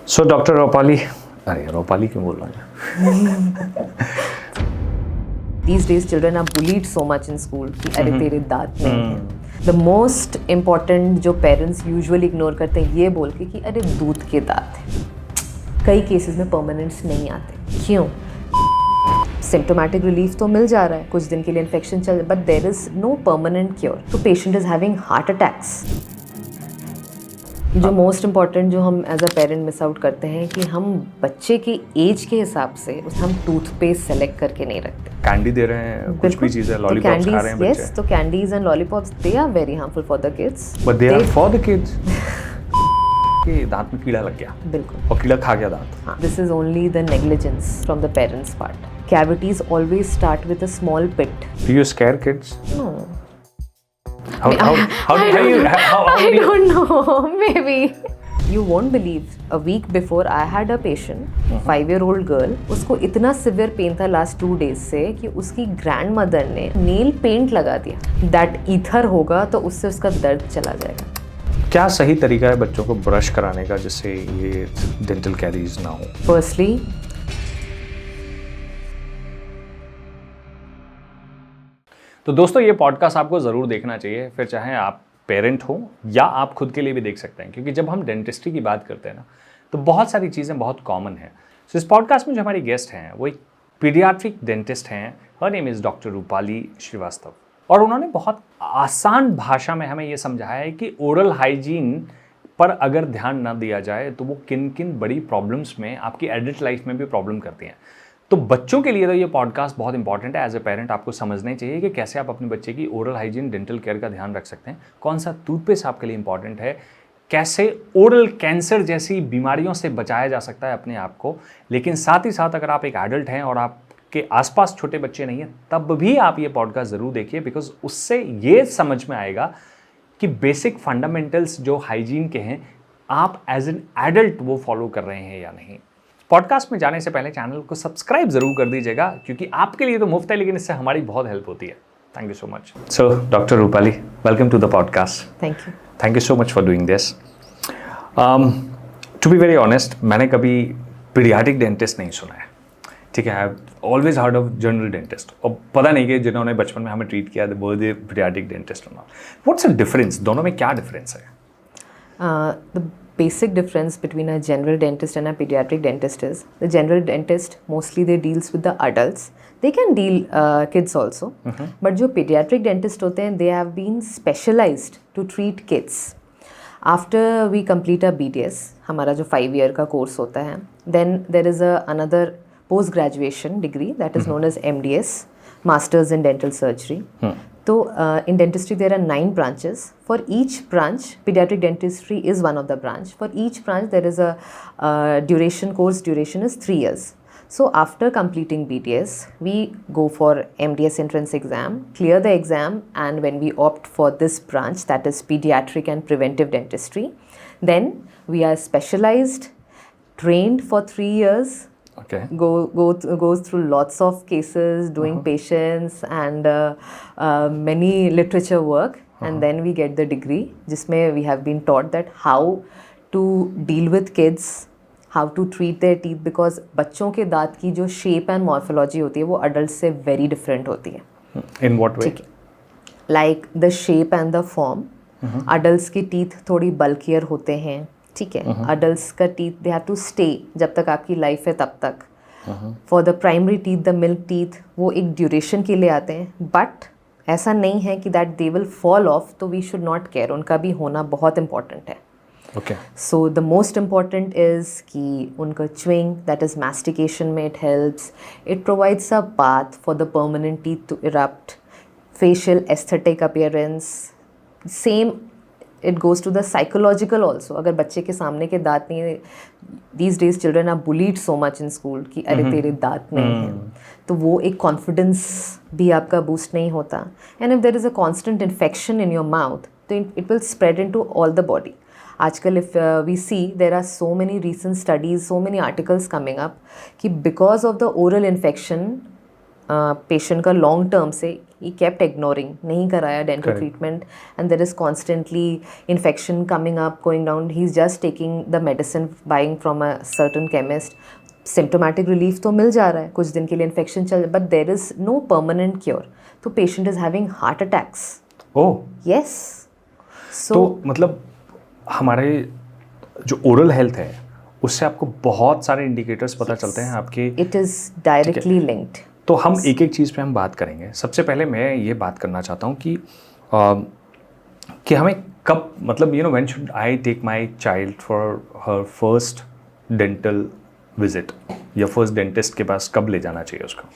सो doctor Rupali, अरे रूपाली क्यों बोल रहा हूँ? These days children are bullied so much in school कि अरे तेरे दांत नहीं हैं. The most important जो parents usually ignore करते हैं ये बोल के कि अरे दूध के दांत हैं. कई केसेस में परमानेंट्स नहीं आते. क्यों? सिम्टोमेटिक रिलीफ तो मिल जा रहा है, कुछ दिन के लिए इन्फेक्शन चल, but there is no permanent cure. तो patient is having heart attacks. जो मोस्ट इम्पॉर्टेंट जो हम as a parent miss out करते हैं कि हम बच्चे की एज के हिसाब से हम टूथपेस्ट सेलेक्ट करके नहीं रखते. कैंडी दे रहे हैं, कुछ भी चीजें, लॉलीपॉप्स खा रहे हैं बच्चे. तो candies and lollipops they are very harmful for the kids. But they are for the kids. कि दांत में कीड़ा लग गया, बिल्कुल, और कीड़ा खा गया दांत. This is only the negligence from the parents part. Cavities always start with a small pit. Do you scare kids? No. How do you? I don't know. Maybe. You won't believe. A week before, I had a patient, 5-year-old girl. उसको इतना severe pain था last 2 days से कि उसकी grandmother ने nail paint लगा दिया. That ether होगा तो उससे उसका दर्द चला जाएगा. क्या सही तरीका है बच्चों को ब्रश कराने का जिससे ये डेंटल कैरीज ना हो? Firstly, तो दोस्तों ये पॉडकास्ट आपको ज़रूर देखना चाहिए, फिर चाहे आप पेरेंट हो या आप खुद के लिए भी देख सकते हैं, क्योंकि जब हम डेंटिस्ट्री की बात करते हैं ना तो बहुत सारी चीज़ें बहुत कॉमन हैं. सो इस पॉडकास्ट में जो हमारी गेस्ट हैं वो एक पीडियाट्रिक डेंटिस्ट हैं. Her name is doctor Rupali Srivastava, और उन्होंने बहुत आसान भाषा में हमें ये समझाया है कि ओरल हाइजीन पर अगर ध्यान ना दिया जाए तो वो किन किन बड़ी प्रॉब्लम्स में आपकी एडल्ट लाइफ में भी प्रॉब्लम करती हैं. तो बच्चों के लिए तो ये पॉडकास्ट बहुत इंपॉर्टेंट है. एज ए पेरेंट आपको समझना ही चाहिए कि कैसे आप अपने बच्चे की ओरल हाइजीन, डेंटल केयर का ध्यान रख सकते हैं, कौन सा टूथपेस्ट आपके लिए इंपॉर्टेंट है, कैसे ओरल कैंसर जैसी बीमारियों से बचाया जा सकता है अपने आप को. लेकिन साथ ही साथ अगर आप एक एडल्ट हैं और आपके आसपास छोटे बच्चे नहीं हैं तब भी आप ये पॉडकास्ट ज़रूर देखिए, बिकॉज उससे ये समझ में आएगा कि बेसिक फंडामेंटल्स जो हाइजीन के हैं आप एज एन एडल्ट वो फॉलो कर रहे हैं या नहीं. पॉडकास्ट में जाने से पहले चैनल को सब्सक्राइब जरूर कर दीजिएगा, क्योंकि आपके लिए तो मुफ्त है लेकिन इससे हमारी बहुत हेल्प होती है. Thank you so much. So doctor Rupali, welcome to the podcast. Thank you so much for doing this. To be very honest, मैंने कभी पीडियाट्रिक डेंटिस्ट नहीं सुना है. ठीक है, I have always heard of general dentist. और पता नहीं कि जिन्होंने बचपन में हमें ट्रीट किया वो पीडियाट्रिक डेंटिस्ट होना. व्हाट्स द डिफरेंस, दोनों में क्या डिफरेंस है? The basic difference between a general dentist and a pediatric dentist is the general dentist mostly they deals with the adults. They can deal kids also, but जो pediatric dentist होते हैं they have been specialized to treat kids. After we complete our BDS, हमारा जो 5-year का course होता है, then there is another post graduation degree that is known as MDS, Masters in Dental Surgery. So in dentistry there are 9 branches. For each branch, pediatric dentistry is one of the branch. For each branch there is a course duration is 3 years. So after completing BDS, we go for MDS entrance exam, clear the exam, and when we opt for this branch, that is pediatric and preventive dentistry, then we are specialized, trained for 3 years. Okay. Goes through lots of cases, doing patients and many literature work, and then we get the degree जिसमें we have been taught that how to deal with kids, how to treat their teeth, because बच्चों के दांत की जो shape and morphology होती है वो adults से very different होती है. In what way? Like the shape and the form. Adults के teeth थोड़ी bulkier होते हैं. ठीक है, अडल्ट्स का teeth they have to stay जब तक आपकी लाइफ है तब तक. For the primary teeth, the milk teeth, वो एक ड्यूरेशन के लिए आते हैं, बट ऐसा नहीं है कि that they will fall off, तो वी शुड नॉट केयर. उनका भी होना बहुत इंपॉर्टेंट है. Okay. So the most important is कि उनका च्विंग, दैट इज़ मैस्टिकेशन में it helps. It provides a path for the permanent teeth to erupt. Facial aesthetic appearance, same it goes to the psychological also. अगर बच्चे के सामने के दांत नहीं है, these days children are bullied so much in school कि अरे तेरे दांत नहीं हैं, तो वो एक confidence भी आपका boost नहीं होता. And if there is a constant infection in your mouth, तो it will spread into all the body. आजकल if we see there are so many recent studies, so many articles coming up कि because of the oral infection patient का long term से he kept ignoring, नहीं कराया dental treatment, and there is constantly infection coming up, going down. He's just taking the medicine buying from a certain chemist. Symptomatic relief तो मिल जा रहा है, कुछ दिन के लिए infection चल, but there is no permanent cure. तो patient is having heart attacks. Oh. Yes. So तो मतलब हमारे जो ओरल हेल्थ है उससे आपको बहुत सारे इंडिकेटर्स पता चलते हैं आपके. it is directly linked. तो हम एक एक चीज़ पे हम बात करेंगे. सबसे पहले मैं ये बात करना चाहता हूँ कि हमें कब, मतलब when should I take my child for her first dental visit या फर्स्ट डेंटिस्ट के पास कब ले जाना चाहिए उसको?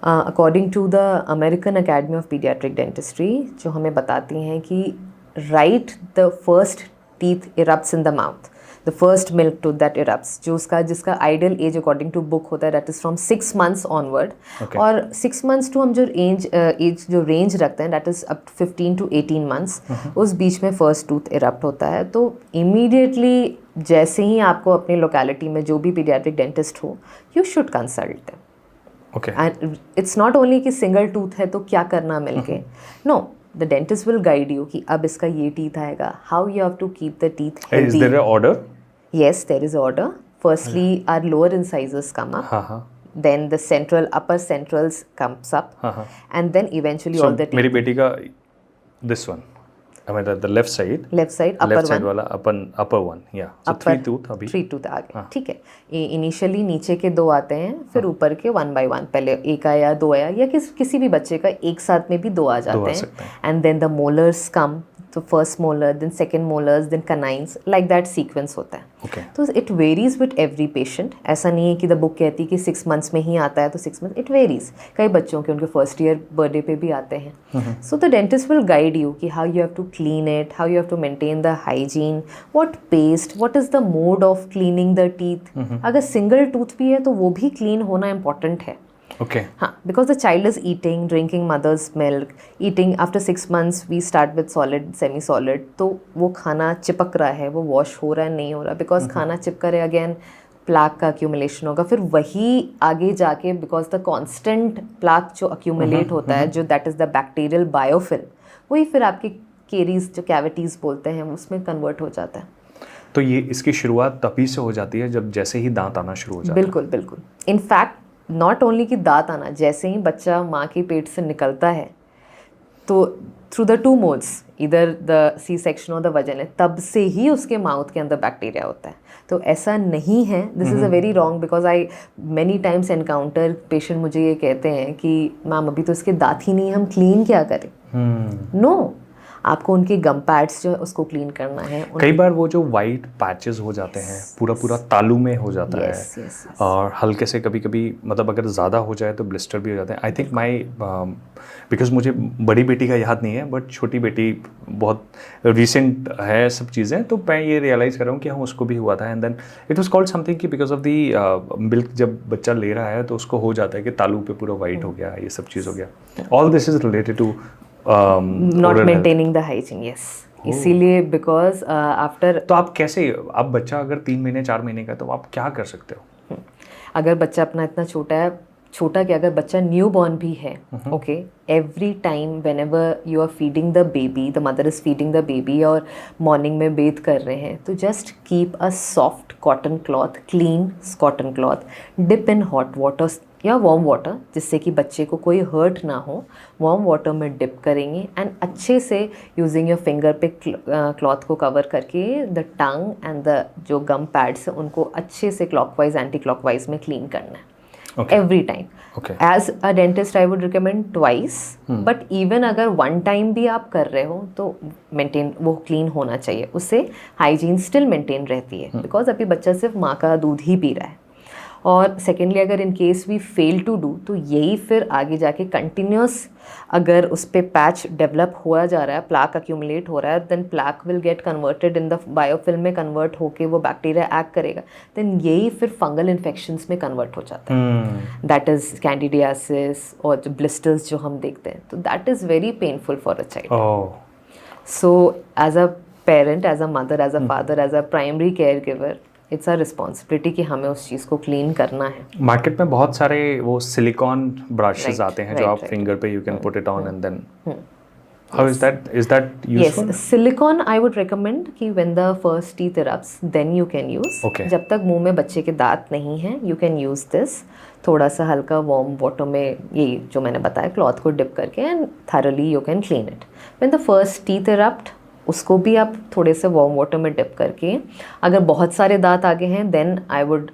According to the American Academy of paediatric dentistry, जो हमें बताती हैं कि right the first teeth erupts in the mouth, the first milk tooth that erupts, जो जिसका ideal age according to book होता है that is from 6 months onward. और 6 months टू हम जो एज जो रेंज रखते हैं that is up 15 to 18 months, उस बीच में फर्स्ट टूथ इरप्ट होता है. तो इमीडिएटली जैसे ही आपको अपनी लोकेलिटी में जो भी पीडियाट्रिक डेंटिस्ट हो, you should consult. And it's not only कि सिंगल टूथ है तो क्या करना मिलके. No, the dentist will guide you कि अब इसका ये टीथ आएगा, how you have to keep the teeth healthy. Is there a order? Yes, there is order. Firstly, our lower incisors come up. Then the upper centrals comes up. And then eventually all the teeth. मेरी बेटी का this one, I mean the left side, upper left side one. वाला upper one, yeah. So 3 tooth अभी. 3 tooth आ गए, ठीक है. Initially नीचे के 2 आते हैं, फिर ऊपर के 1 by 1. पहले एक आया, 2 आया, या किसी भी बच्चे का एक साथ में भी 2 आ जाते हैं. And then the molars come. तो first molar, then second molars, then canines, like that sequence होता है. तो it varies with every patient. ऐसा नहीं है कि द बुक कहती है कि 6 months में ही आता है तो 6 months. It varies. कई बच्चों के उनके फर्स्ट ईयर बर्थडे पे भी आते हैं. So the dentist will guide you कि how you have to clean it, how you have to maintain the hygiene, what paste, what is the mode of cleaning the teeth. अगर single tooth भी है तो वो भी clean होना important है. हाँ, because the child is eating, drinking mother's milk, eating after 6 months we start with solid, semi-solid. तो वो खाना चिपक रहा है, वो वॉश हो रहा है, नहीं हो रहा, बिकॉज खाना चिपका रहे, अगेन प्लाक का अक्यूमुलेशन होगा. फिर वही आगे जाके बिकॉज द कॉन्स्टेंट प्लाक जो अक्यूमुलेट होता है, जो that is the bacterial biofilm, वही फिर आपकी केरीज जो कैविटीज़ बोलते हैं उसमें कन्वर्ट हो जाता है. तो ये इसकी शुरुआत तभी से हो जाती है जब जैसे ही दांत आना शुरू हो जाता है? बिल्कुल बिल्कुल. इनफैक्ट नॉट ओनली कि दांत आना, जैसे ही बच्चा माँ के पेट से निकलता है तो थ्रू द 2 modes, इधर द सी सेक्शन और द वजन है, तब से ही उसके माउथ के अंदर बैक्टीरिया होता है. तो ऐसा नहीं है. This is a very wrong, because I many times encounter patient मुझे ये कहते हैं कि मैम अभी तो इसके दांत ही नहीं, हम क्लीन क्या करें. नो, आपको उनके गम पैड्स जो है उसको क्लीन करना है. कई बार वो जो वाइट पैचेस हो जाते हैं, पूरा तालू में हो जाता है. और हल्के से कभी कभी, मतलब अगर ज़्यादा हो जाए तो ब्लिस्टर भी हो जाते हैं. आई थिंक माई, बिकॉज मुझे बड़ी बेटी का याद नहीं है, बट छोटी बेटी बहुत रिसेंट है सब चीज़ें, तो मैं ये रियलाइज़ कर रहा हूँ कि हाँ उसको भी हुआ था. And then it was called something कि बिकॉज ऑफ दी मिल्क, जब बच्चा ले रहा है तो उसको हो जाता है कि तालू पे पूरा वाइट हो गया, ये सब चीज़ हो गया. All this is related to not maintaining the hygiene. Yes, इसीलिए बिकॉज आफ्टर. तो आप कैसे, आप बच्चा अगर 3 महीने 4 महीने का, तो आप क्या कर सकते हो? अगर बच्चा अपना इतना छोटा है, छोटा कि अगर बच्चा न्यू बॉर्न भी है, okay, every time when ever you are feeding the baby, the mother is feeding the baby और मॉर्निंग में बेथ कर रहे हैं, तो just keep a soft cotton cloth, clean cotton cloth, dip in hot water या warm water, जिससे कि बच्चे को कोई हर्ट ना हो. वार्म वाटर में डिप करेंगे एंड अच्छे से यूजिंग योर फिंगर पे क्लॉथ को कवर करके द टंग एंड द जो गम पैड्स हैं उनको अच्छे से क्लॉकवाइज एंटी क्लॉकवाइज में क्लीन करना है. Every time. As a dentist, I would recommend twice. But even अगर 1 time भी आप कर रहे हो तो मेंटेन वो क्लीन होना चाहिए. उससे हाइजीन स्टिल मेंटेन रहती है, बिकॉज अभी बच्चा सिर्फ माँ का दूध ही पी रहा है. और सेकेंडली अगर in case we fail to do, तो यही फिर आगे जाके कंटिन्यूस अगर उस पर पैच डेवलप हुआ जा रहा है, प्लाक अक्यूमुलेट हो रहा है, then plaque will get converted in the biofilm में कन्वर्ट होके वो बैक्टीरिया एक्ट करेगा, देन यही फिर फंगल इन्फेक्शंस में कन्वर्ट हो जाता है. दैट इज कैंडिडियासिस और जो ब्लिस्टर्स जो हम देखते हैं, तो that is very painful for a child. So as a parent, as a mother, as a father, as a primary care giver, it's a responsibility कि हमें उस चीज़ को क्लीन करना है। मार्केट में बहुत सारे वो सिलिकॉन ब्रशेस आते हैं जो आप right. फिंगर पे you can put it on and then how is that useful? Yes, silicone I would recommend कि when the first teeth erupts then you can use. Okay. जब तक मुंह में बच्चे के दांत नहीं हैं you can use this. थोड़ा सा हल्का warm water में ये जो मैंने बताया क्लॉथ को डिप करके and thoroughly you can clean it. When the first teeth erupt उसको भी आप थोड़े से warm water में डिप करके, अगर बहुत सारे दांत आगे हैं then I would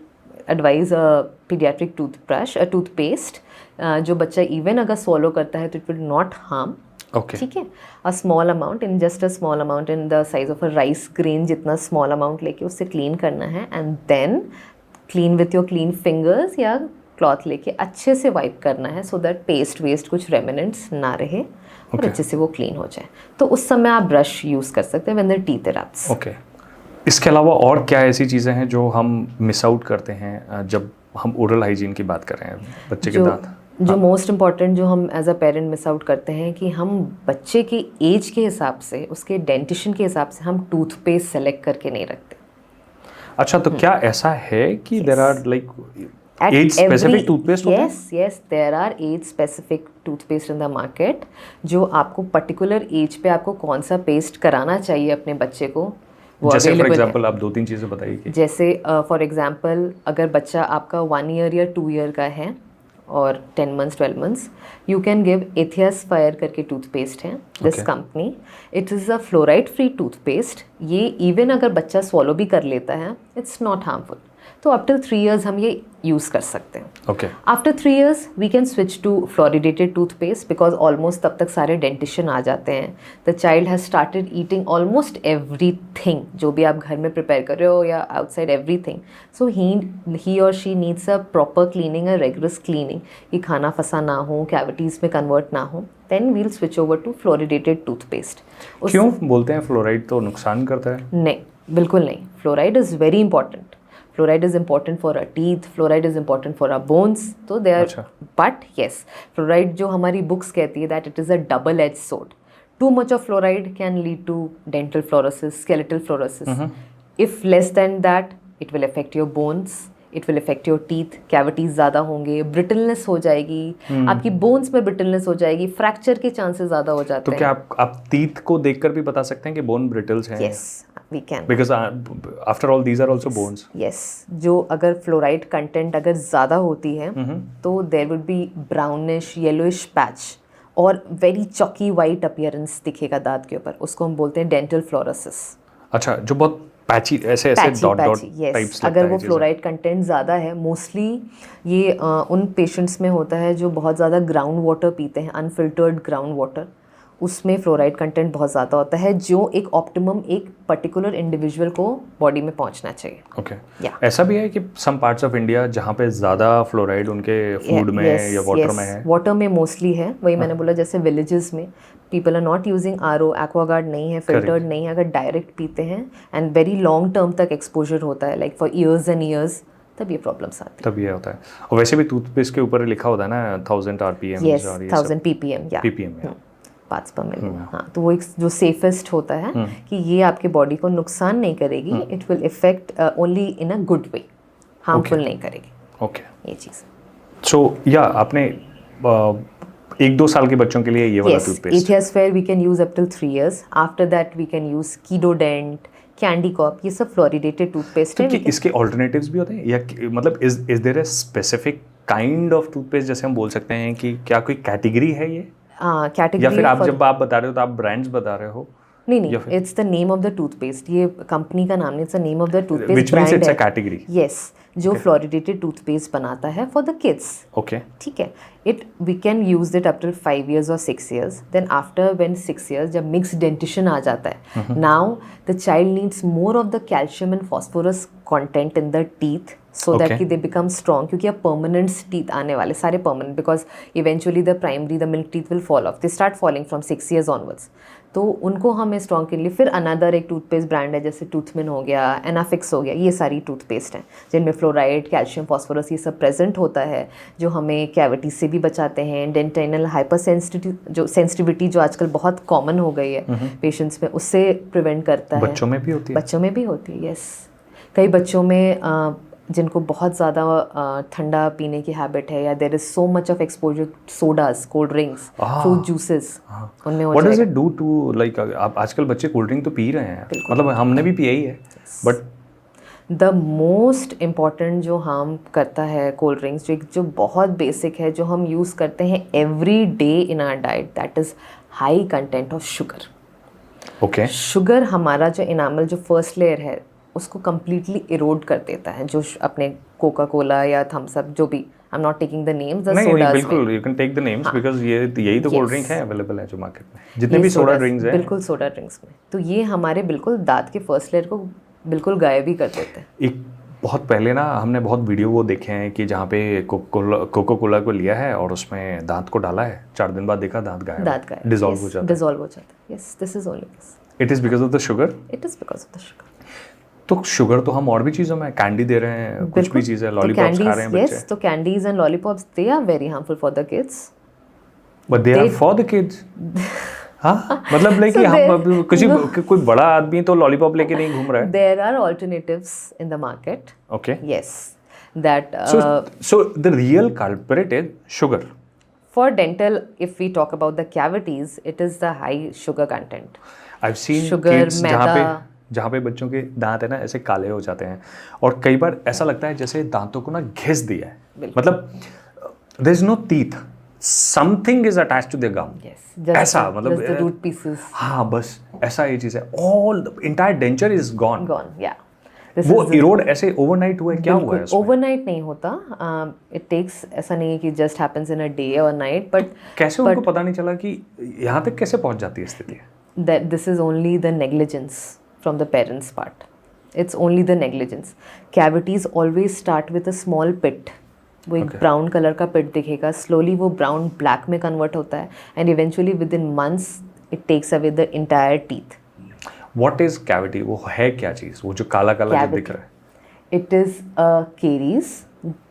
advise a pediatric toothbrush, a toothpaste जो बच्चा even अगर swallow करता है तो it will not harm. Okay ठीक है, a small amount in just a small amount in the size of a rice grain जितना small amount लेके उससे क्लीन करना है and then clean with your clean fingers या क्लॉथ लेके अच्छे से वाइप करना है सो दैट पेस्ट वेस्ट कुछ रेमिनेंट्स ना रहे और अच्छे से वो क्लीन हो जाए। तो उस समय आप ब्रश यूज़ कर सकते हैं व्हेन द टीथ इरप्ट्स। ओके, इसके अलावा और क्या ऐसी चीज़ें हैं जो हम मिस आउट करते हैं जब हम ओरल हाइजीन की बात कर रहे हैं बच्चे के दांत? जो मोस्ट इम्पॉर्टेंट जो हम as a parent miss out करते हैं कि हम बच्चे के एज के हिसाब से उसके डेंटिशन के हिसाब से हम टूथपेस्ट सेलेक्ट करके नहीं रखते। अच्छा, तो क्या ऐसा है कि there are like as specific toothpaste होते हैं? Yes, there are as specific toothpaste in the market जो आपको पर्टिकुलर एज पे आपको कौन सा पेस्ट कराना चाहिए अपने बच्चे को जैसे फॉर एग्जांपल आप 2-3 चीज़ें बताइए कि जैसे फॉर एग्जांपल अगर बच्चा आपका 1 ईयर या 2 ईयर का है और 10 months 12 months you can give एथियस फायर करके टूथपेस्ट है this company. It is a fluoride free toothpaste. ये इवन अगर बच्चा स्वॉलो भी कर लेता है इट्स नॉट हार्मफुल। तो अप टिल 3 years हम ये यूज़ कर सकते हैं। Okay, after 3 years we can switch to fluoridated toothpaste because almost तब तक सारे डेंटिशन आ जाते हैं। The child has started eating almost everything जो भी आप घर में प्रिपेयर कर रहे हो या आउटसाइड एवरीथिंग। सो ही और she needs a proper cleaning, a rigorous cleaning कि खाना फंसा ना हो, कैविटीज़ में कन्वर्ट ना हो। Then we'll switch over to fluoridated toothpaste. क्यों बोलते हैं फ्लोराइड तो नुकसान करता है? नहीं, बिल्कुल नहीं। Fluoride is very important. Fluoride is important for our teeth, fluoride is important for our bones. तो they are, but yes, fluoride जो हमारी books कहती है that it is a double-edged sword. Too much of fluoride can lead to dental fluorosis, skeletal fluorosis. If less than that, it will affect your bones. It will affect your teeth. Cavities ज़्यादा होंगे, brittleness हो जाएगी, आपकी bones में brittleness हो जाएगी, fracture के chances ज़्यादा हो जाते हैं। तो क्या आप teeth को देखकर भी बता सकते हैं कि bone brittles हैं? Yes, we can. Because after all these are also bones. Yes, जो अगर फ्लोराइड कंटेंट अगर ज़्यादा होती है तो there would be brownish yellowish patch और वेरी चॉकी वाइट अपीयरेंस दिखेगा दांत के ऊपर। उसको हम बोलते हैं डेंटल फ्लोरोसिस। अच्छा, जो बहुत पैची ऐसे डॉट टाइप्स। अगर वो फ्लोराइड कंटेंट ज़्यादा है, मोस्टली ये उन पेशेंट्स में होता है जो बहुत ज़्यादा ग्राउंड वाटर पीते हैं, अनफिल्टर्ड ग्राउंड वाटर, उसमें फ्लोराइड कंटेंट बहुत ज़्यादा होता है जो एक ऑप्टिमम एक पर्टिकुलर इंडिविजुअल को बॉडी में पहुंचना चाहिए। ओके, ऐसा भी है कि सम पार्ट्स ऑफ इंडिया जहाँ पे ज़्यादा फ्लोराइड उनके फूड में या वाटर में है? वाटर में मोस्टली है। वही मैंने बोला जैसे विलेजेस में people are not using RO, Aquaguard नहीं है, फिल्टर्ड नहीं है, अगर डायरेक्ट पीते हैं एंड वेरी लॉन्ग टर्म तक एक्सपोजर होता है like for years and years, तब ये प्रॉब्लम्स आती है। तब ये होता है। और वैसे भी टूथपेस्ट के ऊपर लिखा होता है ना 1000 RPM और 1000 ppm या ppm पार्ट्स पर मिल। हाँ, तो वो एक जो सेफेस्ट होता है कि ये आपके बॉडी को नुकसान नहीं करेगी, it will effect only in a good way, harmful नहीं करेगी। ओके, ये चीज़। सो या आपने 1-2 साल के बच्चों के लिए ये वाला टूथपेस्ट एथियस फेयर we can use up till 3 years। After that we can use Kidodent, कैंडी कॉप, ये सब फ्लोरिडेटेड टूथपेस्ट है। तो इसके ऑल्टरनेटिव्स भी होते हैं या मतलब is there a specific kind of toothpaste जैसे हम बोल सकते हैं कि क्या कोई कैटेगरी है ये? कैटेगरी या फिर आप जब आप बता रहे हो तो आप ब्रांड्स बता रहे हो? नहीं, it's the name of the toothpaste. ये कंपनी का नाम नहीं, it's the name of the toothpaste brand है। It's a category. यस, जो फ्लोरिडेटेड टूथपेस्ट बनाता है फॉर द किड्स। ओके, ठीक है। We can use it up till 5 years और 6 years। Then after when 6 years जब मिक्स डेंटिशन आ जाता है, now the child needs more of the calcium and phosphorus content in the teeth so that कि they become strong, क्योंकि अब permanent teeth आने वाले सारे permanent, because eventually the primary the milk teeth will fall off, they start falling from 6 years onwards। तो उनको हमें strong के लिए फिर अनदर एक टूथपेस्ट ब्रांड है जैसे टूथमिन हो गया, एनाफिक्स हो गया, ये सारी टूथपेस्ट हैं जिनमें फ्लोराइड, कैल्शियम, फॉस्फोरस ये सब प्रेजेंट होता है जो हमें कैविटी से भी बचाते हैं। डेंटाइनल हाइपर सेंसिटिविटी जो आजकल बहुत कॉमन हो गई है पेशेंट्स में, उससे प्रिवेंट करता है। बच्चों में भी होती है? बच्चों में भी होती है, यस। कई बच्चों में जिनको बहुत ज़्यादा ठंडा पीने की हैबिट है, या there is so much of exposure sodas, cold drinks, fruit juices, उनमें हो व्हाट डज जाएगा। इट डू टू लाइक, आप आजकल बच्चे कोल्ड ड्रिंक तो पी रहे हैं, मतलब हमने भी पिया ही है, बट द मोस्ट इम्पॉर्टेंट जो हार्म करता है कोल्ड ड्रिंक्स, जो बहुत बेसिक है, जो हम यूज़ करते हैं every day in our diet, that is high content of sugar. Okay, sugar हमारा जो इनामल जो फर्स्ट लेयर है उसको कम्प्लीटली इरोड कर देता है। जो अपने कोका कोला या थम्स अप, जो भी, I am not taking the names, the नहीं सोडास, बिल्कुल you can take the names because ये यही तो कोल्ड ड्रिंक है अवेलेबल है जो मार्केट में, जितने ये भी सोडा sodas, ड्रिंक्स हैं। बिल्कुल सोडा ड्रिंक्स में, तो ये हमारे बिल्कुल दांत के फर्स्ट लेयर को बिल्कुल गायब ही कर देते हैं। एक बहुत पहले ना हमने बहुत वीडियो वो देखे हैं कि जहाँ पे कोको कोला को लिया है और उसमें दांत को डाला है, 4 दिन बाद देखा दांत गायब, डिसॉल्व हो जाता है। डिसॉल्व हो जाता है। Yes, this is only this. It is because of the sugar. It is because of the sugar. तो शुगर तो हम और भी चीज़ों में, कैंडी दे रहे हैं, कुछ भी चीज़ें, लॉलीपॉप्स खा रहे हैं बच्चे। यस, तो candies and lollipops, they are very harmful for the kids, but they are for the kids. हाँ, मतलब लाइक कि हम किसी कोई बड़ा आदमी तो लॉलीपॉप लेके नहीं घूम रहा है। There are alternatives in the market. Okay, yes, that so the real culprit is sugar. for dental, if we talk about the cavities, it is the high sugar content. I've seen Sugar, kids मैदा, जहाँ पे बच्चों के दांत है ना ऐसे काले हो जाते हैं, और कई बार ऐसा लगता है जैसे दांतों को ना घिस दिया है, मतलब there is no teeth, something is attached to the gum. yes, just ऐसा the, मतलब just the root pieces हाँ बस ऐसा ये चीज़ है, all the entire denture is gone. gone. Yeah, this वो is the- इरोड ऐसे ओवरनाइट हुआ है, क्या हुआ है उसमें? ओवरनाइट नहीं होता, इट टेक्स, ऐसा नहीं है कि just happens in a day और नाइट, बट कैसे उनको पता नहीं चला कि यहाँ तक कैसे पहुँच जाती है स्थिति? that this is only the negligence from the parents part. It's only the negligence. Cavities always start with a small pit. वो एक ब्राउन कलर का पिट दिखेगा, स्लोली वो ब्राउन ब्लैक में कन्वर्ट होता है, and eventually within months it takes away the entire teeth. What is cavity? वो है क्या चीज़, वो जो काला काला जो दिख रहा है? इट इज़ अ केरीज,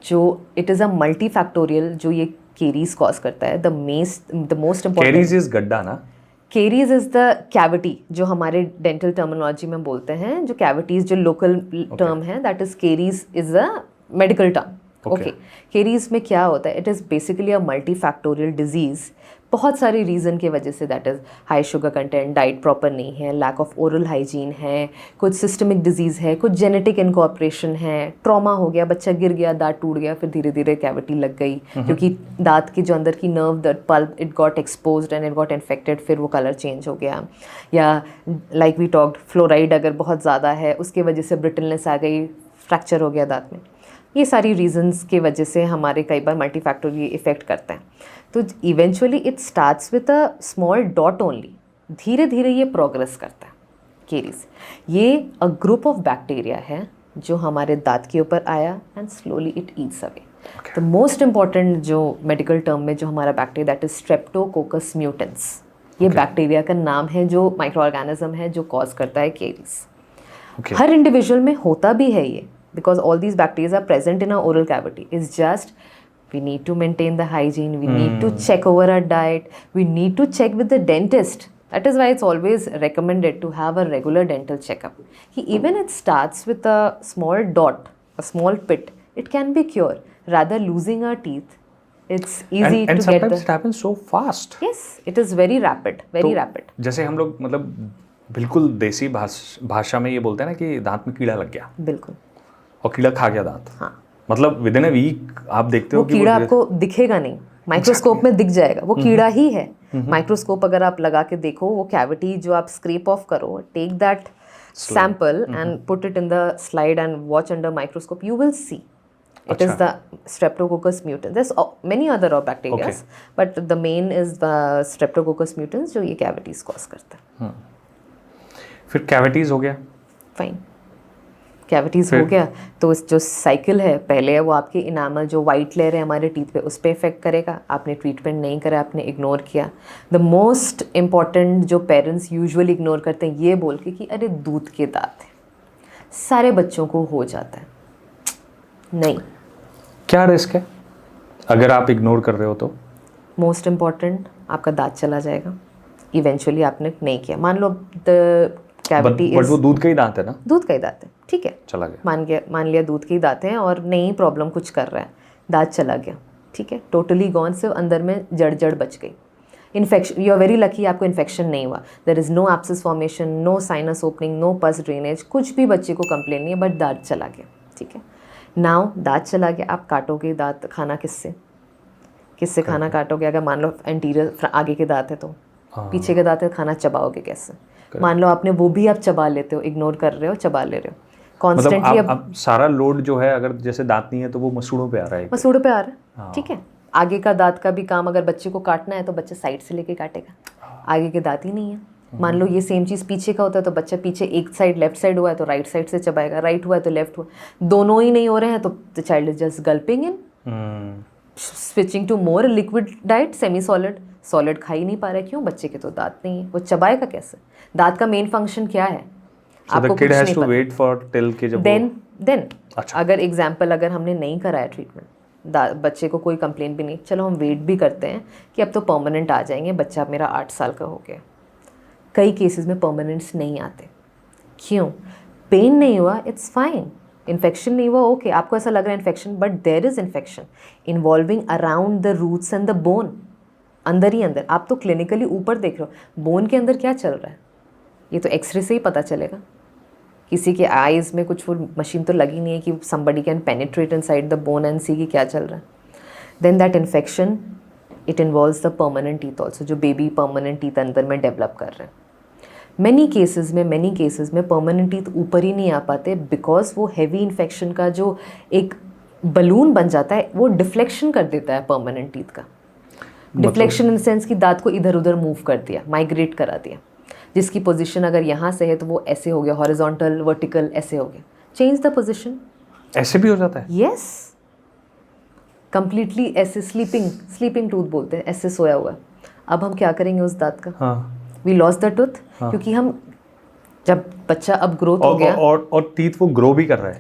जो it is a multi factorial जो ये केरीज कॉज करता है। The most important, caries is गड्ढा ना? केरीज इज द कैविटी, जो हमारे डेंटल टर्मिनोलॉजी में बोलते हैं, जो कैविटीज जो लोकल टर्म है, that is caries is a medical term. Okay, caries में क्या होता है? It is basically a multi factorial disease, बहुत सारी रीज़न की वजह से, that is high sugar content, diet proper नहीं है, लैक ऑफ ओरल हाइजीन है, कुछ सिस्टमिक डिजीज़ है, कुछ जेनेटिक इनकॉर्पोरेशन है, ट्रॉमा हो गया, बच्चा गिर गया, दांत टूट गया, फिर धीरे धीरे कैविटी लग गई, क्योंकि दांत की जो अंदर की nerve, that pulp, it got exposed and it got infected, फिर वो कलर चेंज हो गया। या लाइक वी टॉक्ड, फ्लोराइड अगर बहुत ज़्यादा है, उसकी वजह से ब्रिटलनेस आ गई, फ्रैक्चर हो गया दांत में। ये सारी रीजंस के वजह से हमारे कई बार मल्टीफैक्टोरियल इफेक्ट करते हैं। तो eventually it starts with a small dot only, धीरे धीरे ये प्रोग्रेस करता है केरीज। ये अ ग्रुप ऑफ बैक्टीरिया है जो हमारे दांत के ऊपर आया and slowly it eats away. The most important जो मेडिकल टर्म में जो हमारा bacteria, that is Streptococcus mutans, ये बैक्टीरिया का नाम है, जो माइक्रो ऑर्गेनिज्म है जो कॉज करता है केरीज। हर इंडिविजुअल में होता भी है ये, because all these bacteria are present in our oral cavity. It's just we need to maintain the hygiene, we need to check over our diet, we need to check with the dentist. That is why it's always recommended to have a regular dental checkup. Even it starts with a small dot, a small pit. It can be cured. Rather losing our teeth, it's easy and to get sometimes it happens so fast. Yes, it is very rapid, very rapid. जैसे हम लोग मतलब बिल्कुल देसी भाषा में ये बोलते हैं ना कि दांत में कीड़ा लग गया, बिल्कुल, और कीड़ा खा गया दांत। हाँ, मतलब विद इन अ वीक आप देखते हो वो कि कीड़ा आपको दिखेगा नहीं, माइक्रोस्कोप में दिख जाएगा, वो कीड़ा ही है। माइक्रोस्कोप अगर आप लगा के देखो, वो कैविटी जो आप स्क्रेप ऑफ करो, take that sample and put it in the slide and watch under microscope, you will see it is the Streptococcus mutans. There's many other bacteria, but the main is the Streptococcus mutans जो ये cavities cause करता है। फिर cavities हो गया, fine, cavities हो गया, तो जो साइकिल है पहले है वो आपके इनामल जो वाइट लेयर है हमारे टीथ पे, उस पर इफेक्ट करेगा। आपने ट्रीटमेंट नहीं करा, आपने इग्नोर किया। द मोस्ट इम्पॉर्टेंट जो पेरेंट्स यूजुअली इग्नोर करते हैं, ये बोल के कि अरे दूध के दांत है, सारे बच्चों को हो जाता है। नहीं, क्या रिस्क है अगर आप इग्नोर कर रहे हो? तो मोस्ट इम्पॉर्टेंट, आपका दांत चला जाएगा इवेंचुअली। आपने नहीं किया, मान लो द कैविटी बट वो दूध का ही दांत है ना? दूध का ही दांत है, ठीक है, चला गया, मान लिया दूध के ही दांत हैं और नहीं प्रॉब्लम कुछ कर रहा है, दांत चला गया, ठीक है, टोटली गॉन, सिर्फ अंदर में जड़ बच गई। Infection, you are very lucky, आपको इन्फेक्शन नहीं हुआ, there is no abscess formation, no sinus opening, no pus drainage, कुछ भी बच्चे को कंप्लेन नहीं है, बट दांत चला गया, ठीक है। नाउ दांत चला गया, आप काटोगे दांत, खाना किससे खाना काटोगे? अगर मान लो एंटीरियर आगे के दांत है तो, पीछे के दांत है, खाना चबाओगे कैसे? मान लो आपने वो भी आप चबा लेते हो, इग्नोर कर रहे हो, चबा ले रहे हो कॉन्स्टेंटली। अब सारा लोड जो है, अगर जैसे दांत नहीं है तो वो मसूड़ों पे आ रहा है, मसूड़ों पे आ रहा है, ठीक है। आगे का दांत का भी काम, अगर बच्चे को काटना है तो बच्चा साइड से लेके काटेगा, आगे के दांत ही नहीं है। मान लो ये सेम चीज़ पीछे का होता है तो बच्चा पीछे एक साइड लेफ्ट साइड हुआ है तो राइट साइड से चबाएगा, राइट हुआ है तो लेफ्ट हुआ, दोनों ही नहीं हो रहे हैं तो the child is just gulping in, switching to more liquid diet, semi solid खा ही नहीं पा रहा है। क्यों? बच्चे के तो दांत नहीं है, वो चबाएगा कैसे? दांत का मेन फंक्शन क्या है? आपको कुछ नहीं पता। वेट फॉर टिल के जब देन अगर एग्जाम्पल, अगर हमने नहीं कराया ट्रीटमेंट, बच्चे को कोई कंप्लेन भी नहीं, चलो हम वेट भी करते हैं कि अब तो परमानेंट आ जाएंगे, बच्चा मेरा 8 साल का हो गया, कई केसेस में परमानेंट्स नहीं आते। क्यों? पेन नहीं हुआ, इट्स फाइन, इन्फेक्शन नहीं हुआ, ओके, आपको ऐसा लग रहा है infection, but there is infection involving around the roots and the bone, अंदर ही अंदर। आप तो क्लिनिकली ऊपर देख रहे हो, बोन के अंदर क्या चल रहा है ये तो एक्सरे से ही पता चलेगा। किसी के आईज में कुछ वो मशीन तो लगी नहीं है कि somebody can penetrate inside the bone and see कि क्या चल रहा है। Then that infection, it involves the permanent teeth also, जो बेबी permanent teeth अंदर में डेवलप कर रहे हैं। many cases में permanent teeth ऊपर ही नहीं आ पाते because वो heavy infection का जो एक बलून बन जाता है वो डिफ्लेक्शन कर देता है permanent teeth का। डिफ्लेक्शन इन सेंस कि दांत को इधर उधर मूव कर दिया, माइग्रेट करा दिया, जिसकी पोजीशन अगर यहाँ से है तो वो ऐसे हो गया, हॉरिजॉन्टल, वर्टिकल, ऐसे हो गया। Change the position. ऐसे भी हो जाता है? यस, कंप्लीटली ऐसे स्लीपिंग टूथ बोलते हैं, ऐसे सोया हुआ है। अब हम क्या करेंगे उस दांत का? वी लॉस द टूथ, क्योंकि हम जब बच्चा अब ग्रोथ हो गया और टीथ वो ग्रो भी कर रहा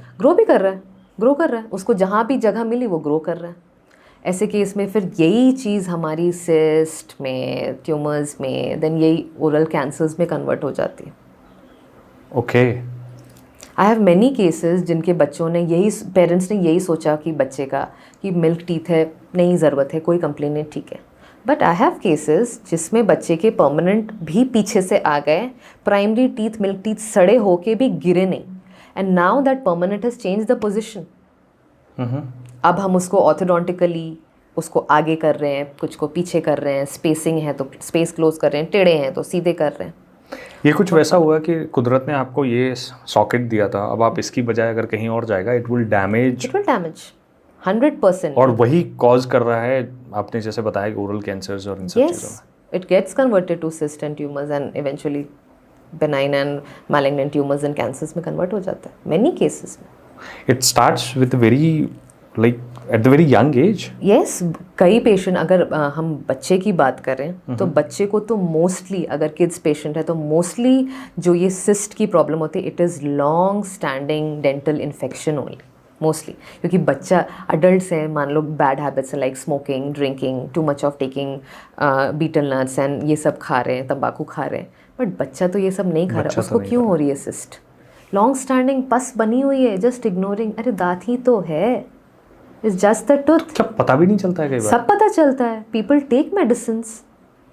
है, उसको जहाँ भी जगह मिली वो ग्रो कर रहा है। ऐसे केस में फिर यही चीज़ हमारी सिस्ट में, ट्यूमर्स में, देन यही ओरल कैंसर्स में कन्वर्ट हो जाती है। Okay. I have many cases जिनके बच्चों ने पेरेंट्स ने यही सोचा कि बच्चे का कि मिल्क टीथ है, नहीं ज़रूरत है, कोई कंप्लेन नहीं, ठीक है। बट आई हैव केसेस जिसमें बच्चे के परमानेंट भी पीछे से आ गए, प्राइमरी टीथ, मिल्क टीथ सड़े होके भी गिरे नहीं, and now that permanent has change the position. अब हम उसको ऑर्थोडोंटिकली उसको आगे कर रहे हैं, कुछ को पीछे कर रहे हैं, स्पेसिंग है तो स्पेस क्लोज कर रहे हैं, टेढ़े हैं तो सीधे कर रहे हैं। ये कुछ वैसा हुआ कि कुदरत ने आपको ये सॉकेट दिया था, अब आप इसकी बजाय अगर कहीं और जाएगा इट विल डैमेज 100%, और वही कॉज कर रहा है, आपने जैसे बताया कि ओरल कैंसर्स और इन सब चीज़ों में। It gets converted to cyst and tumours and eventually benign and malignant tumours and cancers में कन्वर्ट हो जाता है मेनी केसेस में। It starts with very like at the very young age. Yes, कई पेशेंट, अगर हम बच्चे की बात करें तो बच्चे को तो मोस्टली, अगर किड्स पेशेंट है तो मोस्टली जो ये सिस्ट की प्रॉब्लम होती है, it is long standing dental infection only mostly, क्योंकि बच्चा, अडल्ट्स हैं, मान लो bad habits like smoking, drinking, too much of taking betel nuts and ये सब खा रहे हैं, तंबाकू खा रहे हैं, बट बच्चा तो ये सब नहीं खा रहा, उसको क्यों हो रही है सिस्ट? लॉन्ग स्टैंडिंग पस बनी हुई है, जस्ट इग्नोरिंग, अरे दांत ही तो है, इट्स जस्ट द टूथ। क्या पता भी नहीं चलता है कई बार? सब पता चलता है, पीपल टेक मेडिसिन,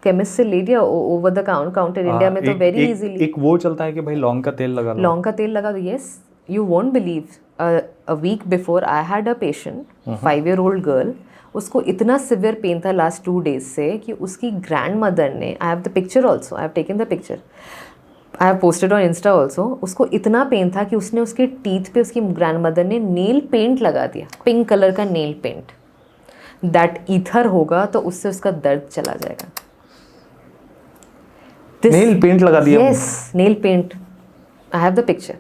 केमिस्ट से ले लिया ओवर द काउंटर, इंडिया में तो वेरी इजीली। एक वो चलता है कि भाई लौंग का तेल लगा लो, लौंग का तेल लगा दो। Yes, you won't believe, a week before I had a patient, 5-year-old girl, उसको इतना सिवियर पेन था लास्ट 2 days से कि उसकी ग्रैंड मदर ने, I have the picture also, I have taken the picture, I have posted on Insta also, उसको इतना pen था कि उसने उसके टीथ पे उसकी ग्रैंड मदर ने नेल पेंट लगा दिया, पिंक कलर का नेल पेंट, दैट ईथर होगा तो उससे उसका दर्द चला जाएगा। नेल पेंट लगा दिया? Yes, nail paint, I have the picture.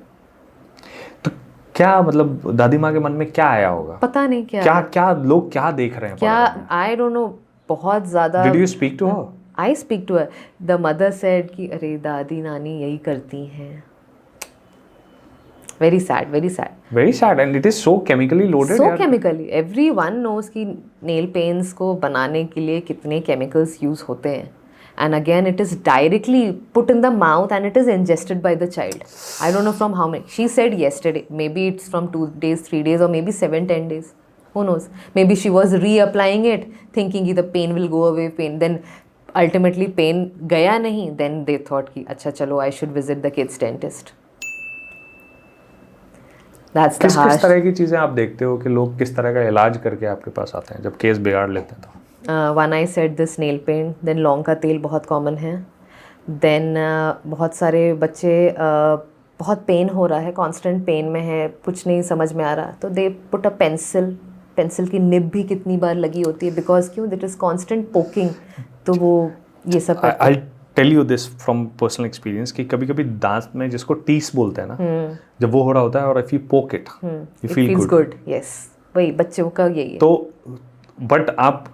तो क्या मतलब दादी माँ के मन में क्या आया होगा? पता नहीं क्या लोग क्या देख रहे हैं, क्या, आई डोंट नो, बहुत ज़्यादा। Did you speak to her? I speak to her. The mother said कि अरे दादी नानी यही करती हैं। Very sad, very sad. Very sad, and it is so chemically loaded. So chemically, everyone knows कि nail paints को बनाने के लिए कितने chemicals use होते हैं, and again it is directly put in the mouth and it is ingested by the child. I don't know from how many. She said yesterday, maybe it's from 2 days, 3 days, or maybe 7-10 days. Who knows? Maybe she was reapplying it thinking कि the pain will go away, then ultimately pain गया नहीं, then they thought कि अच्छा चलो I should visit the kids dentist. That's the harsh. किस तरह की चीज़ें आप देखते हो कि लोग किस तरह का इलाज करके आपके पास आते हैं जब केस बिगाड़ लेते हैं तो? One I set this nail paint, then लौंग का तेल बहुत कॉमन है, देन बहुत सारे बच्चे बहुत पेन हो रहा है, कांस्टेंट पेन में है, कुछ नहीं समझ में आ रहा, तो दे पुट अ पेंसिल की निब भी कितनी बार लगी होती है, बिकॉज क्यों, दैट इज कांस्टेंट पोकिंग, तो वो ये सब I tell you this from personal experience कि कभी कभी दांत में जिसको टीस बोलते हैं ना, जब वो हो रहा होता है और इफ यू पोक it you feel good. Yes, वही बच्चों का यही है. तो बट आप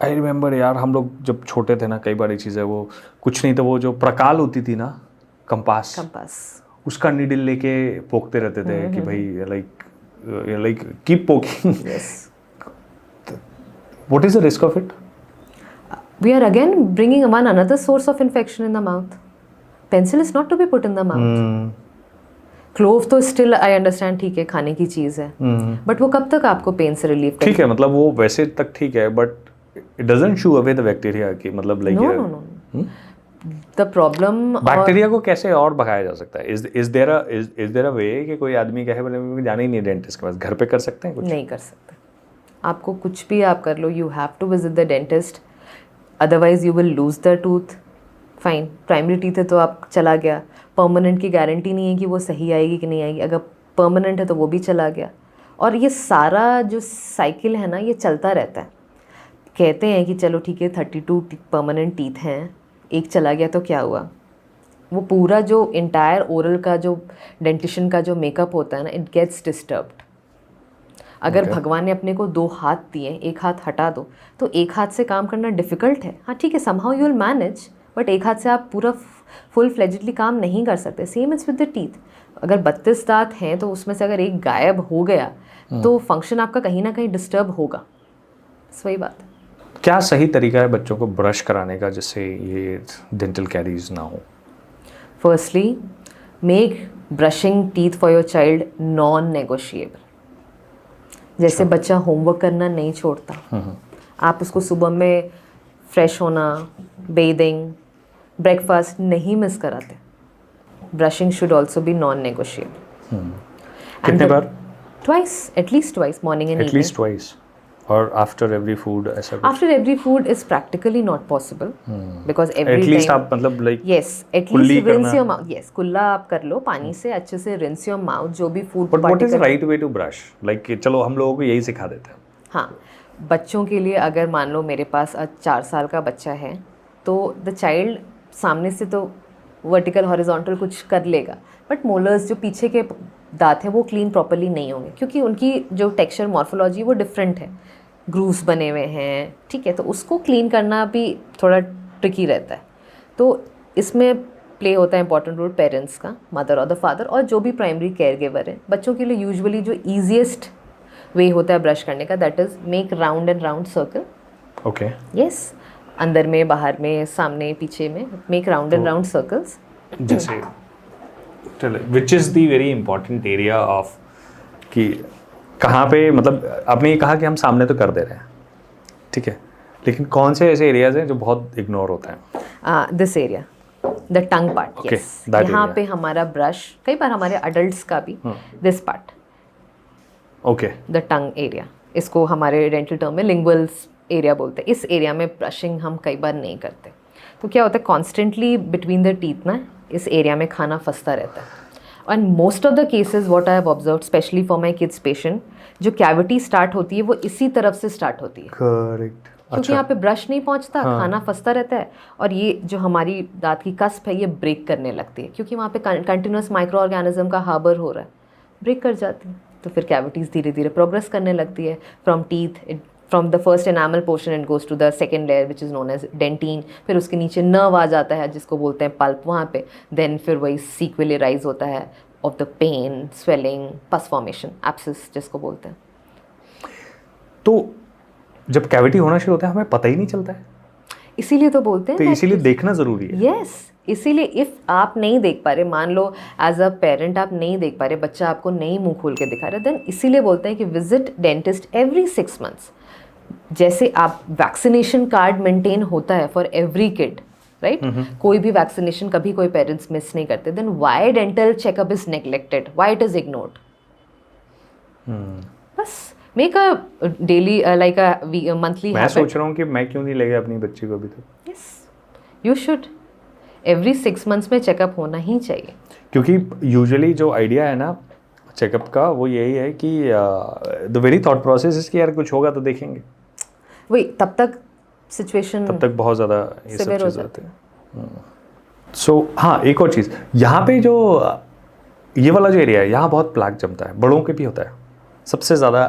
आई रिमेंबर यार, हम लोग जब छोटे थे ना, कई बार ये चीज़ है, वो कुछ नहीं तो वो जो प्रकाल होती थी ना, कंपास, उसका नीडल लेके पोकते रहते थे कि भाई like keep poking. What is the risk of it? We are again bringing one another source of infection in the mouth. Pencil is not to be put in the mouth. Clove तो still I understand, ठीक है, खाने की चीज़ है, but वो कब तक आपको पेन से रिलीव करेगी? ठीक है, मतलब वो वैसे तक ठीक है, but it doesn't shoe away the bacteria की, मतलब like know the problem. Bacteria को कैसे और भगाया जा सकता है? इज देयर अ वे कि कोई आदमी कहे बोले मुझे जाना ही नहीं डेंटिस्ट के पास, घर पे कर सकते हैं? कुछ नहीं कर सकते. आपको कुछ भी आप कर लो, you have to visit the dentist, otherwise you will lose the tooth. Fine, primary teeth है तो आप चला गया, परमानेंट की गारंटी नहीं है कि वो सही आएगी कि नहीं आएगी, अगर परमानेंट है तो वो भी चला गया. और ये सारा जो साइकिल है ना, ये चलता रहता है. कहते हैं कि चलो ठीक है 32 परमानेंट टीथ हैं, एक चला गया तो क्या हुआ, वो पूरा जो इंटायर ओरल का जो डेंटिशन का जो मेकअप होता है ना, इट गेट्स डिस्टर्ब्ड. अगर भगवान ने अपने को 2 हाथ दिए, एक हाथ हटा दो, तो एक हाथ से काम करना डिफ़िकल्ट है. हाँ ठीक है, somehow you will manage, but एक हाथ से आप पूरा फुल फ्लेजेडली काम नहीं कर सकते. Same is with the teeth. अगर 32 दांत हैं तो उसमें से अगर एक गायब हो गया तो फंक्शन आपका कहीं ना कहीं डिस्टर्ब होगा. वही बात है. क्या सही तरीका है बच्चों को ब्रश कराने का जिससे ये डेंटल कैरीज ना हो? Firstly, make brushing teeth for your child non negotiable. जैसे बच्चा होमवर्क करना नहीं छोड़ता, आप उसको सुबह में फ्रेश होना, बेदिंग, ब्रेकफास्ट नहीं मिस कराते. Brushing should also be non negotiable. कितने बार? Twice, at least twice, morning and at least twice. और आफ्टर एवरी फूड ऐसा कुछ? After every food is practically not possible, because every at least आप मतलब like yes, at least rinse your mouth. Yes, कुल्ला आप कर लो पानी से, अच्छे से रिंस योर माउथ, जो भी food. But what is the right way to brush? Like चलो हम लोगों को यही सिखा देते हैं. हाँ, बच्चों के लिए अगर मान लो मेरे पास 4 साल का बच्चा है, तो द चाइल्ड सामने से तो वर्टिकल हॉरिजॉन्टल कुछ कर लेगा, बट मोलर्स जो पीछे के दांत हैं वो क्लीन प्रॉपर्ली नहीं होंगे, क्योंकि उनकी जो टेक्सचर मॉर्फोलॉजी वो डिफरेंट है, ग्रूव्स बने हुए हैं, ठीक है, तो उसको क्लीन करना भी थोड़ा ट्रिकी रहता है. तो इसमें प्ले होता है इंपॉर्टेंट रोल पेरेंट्स का, मदर और द फादर, और जो भी प्राइमरी केयर गिवर है. बच्चों के लिए यूजुअली जो ईजीएस्ट वे होता है ब्रश करने का, that is make round and round circle. Okay. Yes, अंदर में, बाहर में, सामने पीछे में, make round and round circles. जैसे which is the very important area of कि कहाँ पे, मतलब आपने ये कहा कि हम सामने तो कर दे रहे हैं, ठीक है, लेकिन कौन से ऐसे एरियाज हैं जो बहुत इग्नोर होते हैं? This area, the tongue part. Yes, यहाँ पे हमारा ब्रश, कई बार हमारे अडल्ट्स का भी, this part, okay, the tongue area, इसको हमारे डेंटल टर्म में लिंगुअल्स एरिया बोलते हैं. इस एरिया में ब्रशिंग हम कई बार नहीं करते. तो क्या होता है, कॉन्स्टेंटली बिटवीन द टीथ ना इस एरिया में खाना फंसता रहता है. And most of the cases what I have observed, specially for my kids patient, जो कैविटी स्टार्ट होती है वो इसी तरफ से स्टार्ट होती है. करेक्ट. क्योंकि यहाँ पे ब्रश नहीं पहुँचता, खाना फंसता रहता है, और ये जो हमारी दांत की कस्प है ये ब्रेक करने लगती है, क्योंकि वहाँ पे कंटिन्यूस माइक्रो ऑर्गेनिज्म का हार्बर हो रहा है, ब्रेक कर जाती है. तो फिर कैविटीज़ धीरे धीरे प्रोग्रेस करने लगती है from teeth. From the first enamel portion it goes to the second layer which is known as dentine. फिर उसके नीचे नर्व आ जाता है जिसको बोलते हैं पल्प वहाँ पे. देन फिर वही सीक्वेली राइज होता है of the pain, swelling, pus formation, abscess जिसको बोलते हैं. तो जब कैविटी होना शुरू होता है हमें पता ही नहीं चलता है. इसीलिए तो बोलते हैं तो इसीलिए देखना ज़रूरी है। यस, इसीलिए इफ़ आप नहीं देख पा रहे, मान लो एज अ पेरेंट आप नहीं देख पा रहे, बच्चा आपको नहीं मुंह खोल के दिखा रहा, देन इसीलिए बोलते हैं कि विजिट डेंटिस्ट एवरी 6 months। जैसे आप वैक्सीनेशन कार्ड मेंटेन होता है फॉर एवरी किड, राइट? कोई भी वैक्सीनेशन कभी कोई पेरेंट्स मिस नहीं करते, then why dental checkup is neglected, why it is ignored? बस make a daily like a monthly मैं सोच रहा हूँ कि मैं क्यों नहीं ले गया अपनी बच्ची को अभी तक। Yes, you should. Every 6 months में चेकअप होना ही चाहिए। क्योंकि यूजुअली जो आइडिया है ना चेकअप का वो यही है कि the very thought process is कि यार कुछ होगा तो देखेंगे, वही तब तक सिचुएशन तब तक बहुत ज़्यादा ये सब Severe हो चीज़ होती है। सो हाँ, एक और चीज़ यहाँ पे जो ये वाला जो एरिया है यहाँ बहुत प्लाक जमता है, बड़ों के भी होता है, सबसे ज़्यादा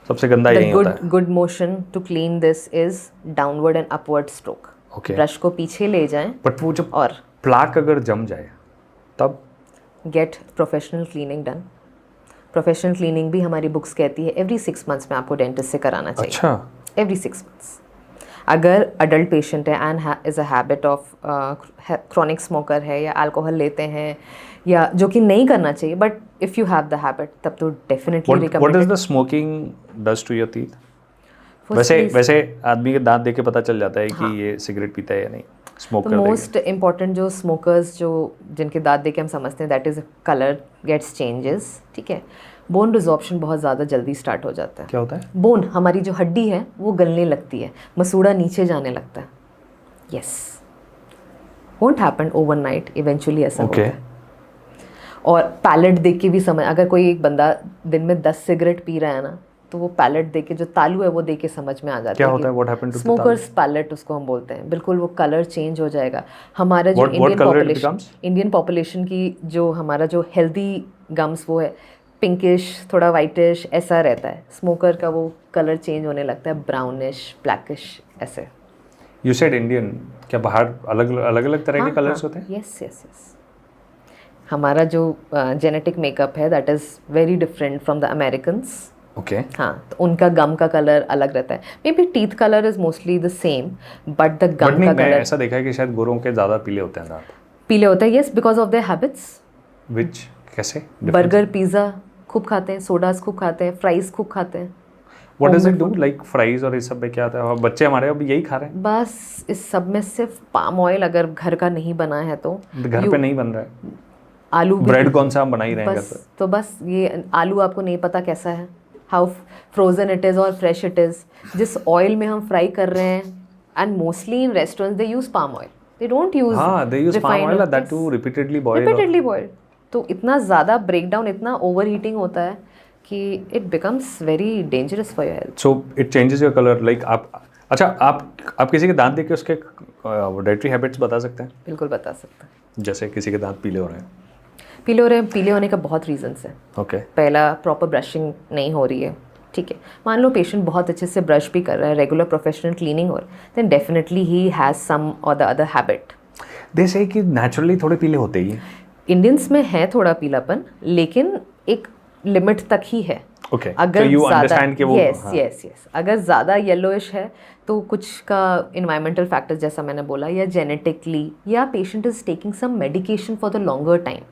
सबसे गंदा यही होता है। Good motion to clean this is downward and upward stroke. Okay, brush को पीछे ले जाएं बट वो जब और प्लाक अगर जम जाए तब get professional cleaning done. Professional cleaning भी हमारी बुक्स कहती है एवरी 6 months में आपको डेंटिस्ट से कराना चाहिए। अच्छा, एवरी 6 months। अगर अडल्ट पेशेंट है and is a habit of chronic smoker है या अल्कोहल लेते हैं या जो कि नहीं करना चाहिए, but if you have the habit तब तो definitely what is recommended. The smoking does to your teeth? वैसे आदमी के दांत देख के पता चल जाता है कि ये सिगरेट पीता है या नहीं, स्मोक तो करता है। मोस्ट इम्पॉर्टेंट जो स्मोकर्स जो जिनके दांत देख के हम समझते हैं that is colour gets changes, ठीक है। बोन रिजॉर्प्शन बहुत ज़्यादा जल्दी स्टार्ट हो जाता है। क्या होता है? बोन, हमारी जो हड्डी है वो गलने लगती है, मसूड़ा नीचे जाने लगता है। Yes, won't happen overnight, eventually ऐसा होता है। और पैलेट देख के भी समझ, अगर कोई एक बंदा दिन में 10 सिगरेट पी रहा है ना, तो वो पैलेट देख के, जो तालू है वो देख के समझ में आ जाता है। क्या होता है? What happened to smokers palate उसको हम बोलते हैं। बिल्कुल वो कलर चेंज हो जाएगा। हमारा जो इंडियन पॉपुलेशन की जो हमारा जो हेल्दी गम्स वो है पिंकिश, थोड़ा वाइटिश ऐसा रहता है। स्मोकर का वो कलर चेंज होने लगता है, ब्राउनिश, ब्लैकिश ऐसे। यू सेड इंडियन, क्या बाहर अलग अलग तरह के कलर्स होते हैं? Yes yes yes. हमारा जो जेनेटिक मेकअप है that is very different from the Americans. Okay. हाँ, तो उनका गम का कलर अलग रहता है। Maybe teeth colour is mostly the same, but the gum का कलर, ऐसा देखा है कि शायद गोरों के ज़्यादा पीले होते हैं दांत। पीले होते हैं, yes, because of their habits. Which कैसे? बर्गर, पिज़्ज़ा खूब खाते हैं, सोडास खूब खाते हैं, फ्राइज़ खूब खाते हैं। What does it do? Like fries और इस सब में क्या आता है? बच्चे हमारे अब यही खा रहे हैं। बस इस सब में सिर्फ पाम ऑयल अगर घर का नहीं बना है तो घर पे नहीं बन रहा है। आलू ब्रेड कौन सा हम बना ही रहे हैं घर बस, पे। तो बस ये आलू आपको नहीं पता कैसा है, हाउ फ्रोजन इट इज़ और फ्रेश इट इज़। जिस ऑयल में हम फ्राई कर रहे हैं, and mostly in restaurants they use palm oil, they don't use, हाँ, they use palm oil, that too repeatedly boiled। तो इतना ज़्यादा ब्रेकडाउन, इतना ओवर हीटिंग होता है कि it becomes very dangerous for your health. So it changes your colour. Like आप किसी के दांत देख के उसके डाइटरी हैबिट्स बता सकते हैं? बिल्कुल बता सकते हैं। जैसे किसी के दांत पीले हो रहे हैं। पीले होने का बहुत रीजंस है। ओके। पहला, प्रॉपर ब्रशिंग नहीं हो रही है, ठीक है। मान लो पेशेंट बहुत अच्छे से ब्रश भी कर रहा है, रेगुलर प्रोफेशनल क्लीनिंग हो रहा है, then definitely he has some और द अदर हैबिट। दे से कि नेचुरली थोड़े पीले होते ही। इंडियंस में है थोड़ा पीलापन, लेकिन एक लिमिट तक ही है। ओके, अगर so you ज़्यादा, understand कि वो, यस, अगर ज़्यादा येलोइश है तो कुछ का इन्वायरमेंटल फैक्टर जैसा मैंने बोला, या जेनेटिकली, या patient is taking some medication for the longer time.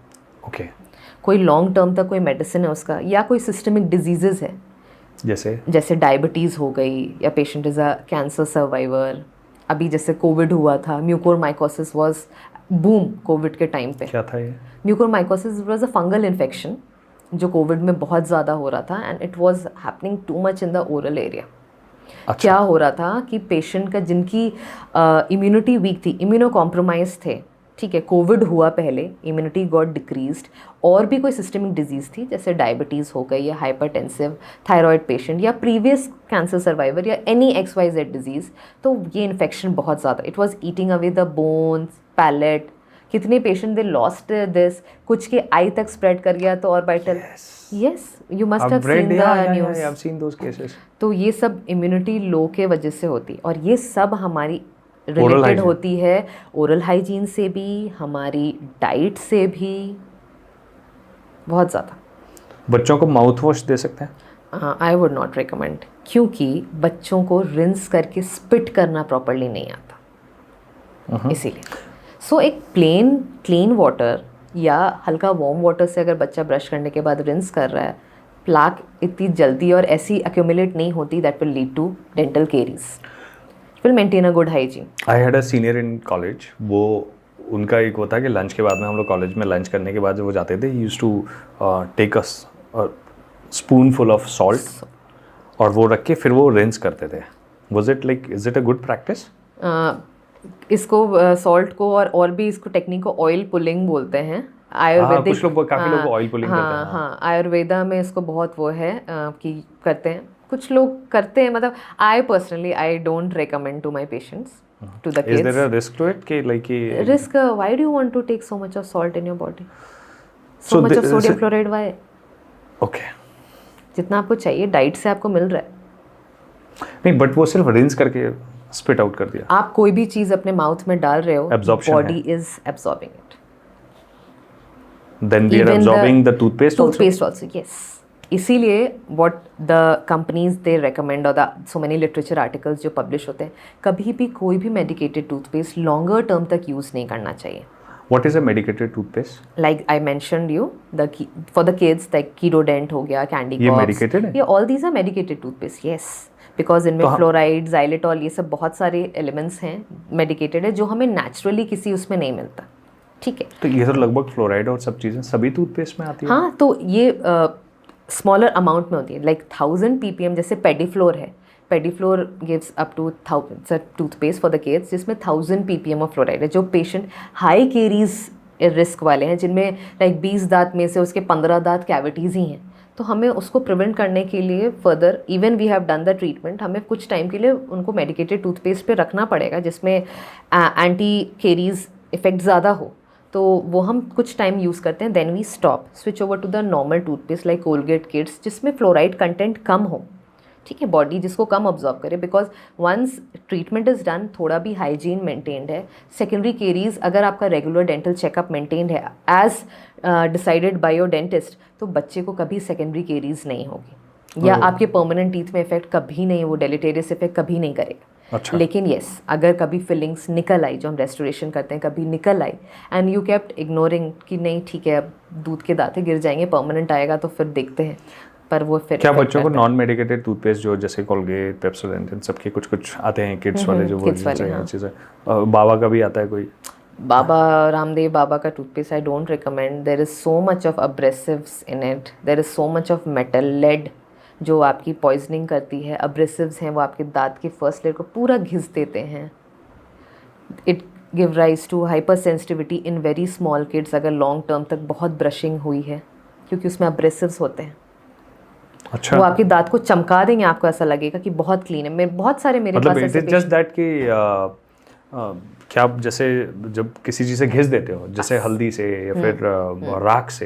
Okay. कोई लॉन्ग टर्म तक कोई मेडिसिन है उसका, या कोई सिस्टमिक डिजीजेज है, जैसे डायबिटीज़ हो गई, या patient is a cancer survivor. अभी जैसे कोविड हुआ था, म्यूकोरमाइकोसिस वाज बूम कोविड के टाइम पे। क्या था ये? Mucormycosis was a fungal infection जो कोविड में बहुत ज़्यादा हो रहा था, and it was happening too much in the oral area. अच्छा। क्या हो रहा था कि पेशेंट का, जिनकी इम्यूनिटी वीक थी, इम्यूनो कॉम्प्रोमाइज थे, ठीक है, कोविड हुआ पहले, इम्यूनिटी गॉट डिक्रीज्ड, और भी कोई सिस्टमिक डिजीज़ थी जैसे डायबिटीज़ हो गई, या हाइपरटेंसिव, थायराइड पेशेंट, या प्रीवियस कैंसर सर्वाइवर, या एनी XYZ डिजीज़, तो ये इन्फेक्शन बहुत ज़्यादा, it was eating away the bones, palate. कितने पेशेंट दे लॉस्ट दिस, कुछ के आई तक स्प्रेड कर गया, तो और बाइटल, yes, you must have seen the news. I have seen those cases. तो ये सब इम्यूनिटी लो के वजह से होती, और ये सब हमारी रिलेटेड होती है ओरल हाइजीन से भी, हमारी डाइट से भी, बहुत ज़्यादा। बच्चों को माउथ वॉश दे सकते हैं? आई वुड नॉट रिकमेंड, क्योंकि बच्चों को रिंस करके स्पिट करना प्रॉपरली नहीं आता, इसीलिए। सो एक प्लेन क्लीन वाटर या हल्का वार्म वाटर से अगर बच्चा ब्रश करने के बाद रिंस कर रहा है, प्लाक इतनी जल्दी और ऐसी एक्यूमुलेट नहीं होती that will lead to dental caries, will maintain a good hygiene. I had a senior in college, वो उनका एक वो था कि लंच के बाद में हम लोग कॉलेज में लंच करने के बाद जब वो जाते थे, used to take a spoon full of salt और वो रख के फिर वो रिंस करते थे। Was it like, is it a good practice? इसको सॉल्ट को और भी इसको टेक्निक को ऑयल पुलिंग बोलते हैं। आयुर्वेदिक, कुछ लोग, काफी लोग ऑयल पुलिंग करते हैं। हाँ, आयुर्वेदा में इसको बहुत वो है कि करते हैं, कुछ लोग करते हैं। मतलब I personally I don't recommend to my patients, to the kids. Is there a risk to it कि like risk? Why do you want to take so much of salt in your body, so much of sodium chloride? Why? Okay, जितना आपको चाहिए diet से आपको मिल रहा है। नहीं, but वो सिर्फ रिंस करके स्पिट आउट कर दिया। आप कोई भी चीज अपने माउथ में डाल रहे हो, body is absorbing it. Then we are absorbing the toothpaste also, yes. इसीलिए what the companies they recommend or the so many literature articles जो publish होते हैं, कभी भी कोई भी medicated toothpaste longer term तक use नहीं करना चाहिए। What is a medicated toothpaste? Like I mentioned you, for the kids like Kerodent हो गया, Candy ये Corps, medicated है? ये all these are medicated toothpaste, yes. Because इनमें फ्लोराइड, xylitol, ये सब बहुत सारे elements हैं medicated है जो हमें naturally किसी उसमें नहीं मिलता, ठीक है। तो ये तो लगभग फ्लोराइड और सब चीज़ें सभी टूथपेस्ट में आती है। हाँ, तो ये स्मॉलर अमाउंट में होती है, लाइक 1000 ppm। जैसे पेडीफ्लोर है, Pediflor gives up to 1000 toothpaste for the kids जिसमें 1000 ppm ऑफ फ्लोराइड है। जो पेशेंट हाई केरीज रिस्क वाले हैं, जिनमें लाइक 20 दांत में से उसके 15 दांत कैविटीज़ ही हैं, तो हमें उसको प्रिवेंट करने के लिए further even we have done the treatment, हमें कुछ टाइम के लिए उनको मेडिकेटेड टूथपेस्ट पे रखना पड़ेगा जिसमें एंटी केरीज इफेक्ट ज़्यादा हो, तो वो हम कुछ टाइम यूज़ करते हैं। Then we stop, switch over to the normal toothpaste like Colgate kids जिसमें फ्लोराइड कंटेंट कम हो, ठीक है, बॉडी जिसको कम ऑब्जॉर्व करे। Because once treatment is done, थोड़ा भी हाइजीन मेंटेन्ड है, सेकेंडरी केरीज अगर आपका रेगुलर डेंटल चेकअप मेंटेन्ड है as decided by your dentist, तो बच्चे को कभी सेकेंडरी केरीज नहीं होगी या आपके परमानेंट टीथ में इफेक्ट कभी नहीं, वो डेलेटेरियस इफेक्ट कभी नहीं करेगा। अच्छा। लेकिन येस, अगर कभी फिलिंग्स निकल आई, जो हम रेस्टोरेशन करते हैं, कभी निकल आई एंड यू केप्ट इग्नोरिंग कि नहीं ठीक है अब दूध के दांते गिर जाएंगे, परमानेंट आएगा तो फिर देखते हैं, पर वो फिर क्या बच्चों को नॉन मेडिकेटेड टूथपेस्ट जो जैसे कोलगेट, पेप्सोडेंट, इन सबके कुछ कुछ आते हैं किड्स वाले, जो वो चीज़ें, बाबा का भी आता है कोई? बाबा रामदेव बाबा का toothpaste I don't recommend. There is so much of abrasives in it, there is so much of metal, lead जो आपकी पॉइजनिंग करती है। अब्रेसिव्स हैं वो आपके दांत की फर्स्ट लेयर को पूरा घिस देते हैं। It give rise to hypersensitivity in very small kids अगर लॉन्ग टर्म तक बहुत ब्रशिंग हुई है, क्योंकि उसमें अब्रेसिव्स होते हैं। अच्छा। वो आपके दांत को चमका देंगे, आपको ऐसा लगेगा कि बहुत क्लीन है। मैं बहुत सारे मेरे पास ऐसे जस्ट दैट कि क्या आप जैसे जब किसी चीज़ से घिस देते हो, जैसे हल्दी से या फिर राख से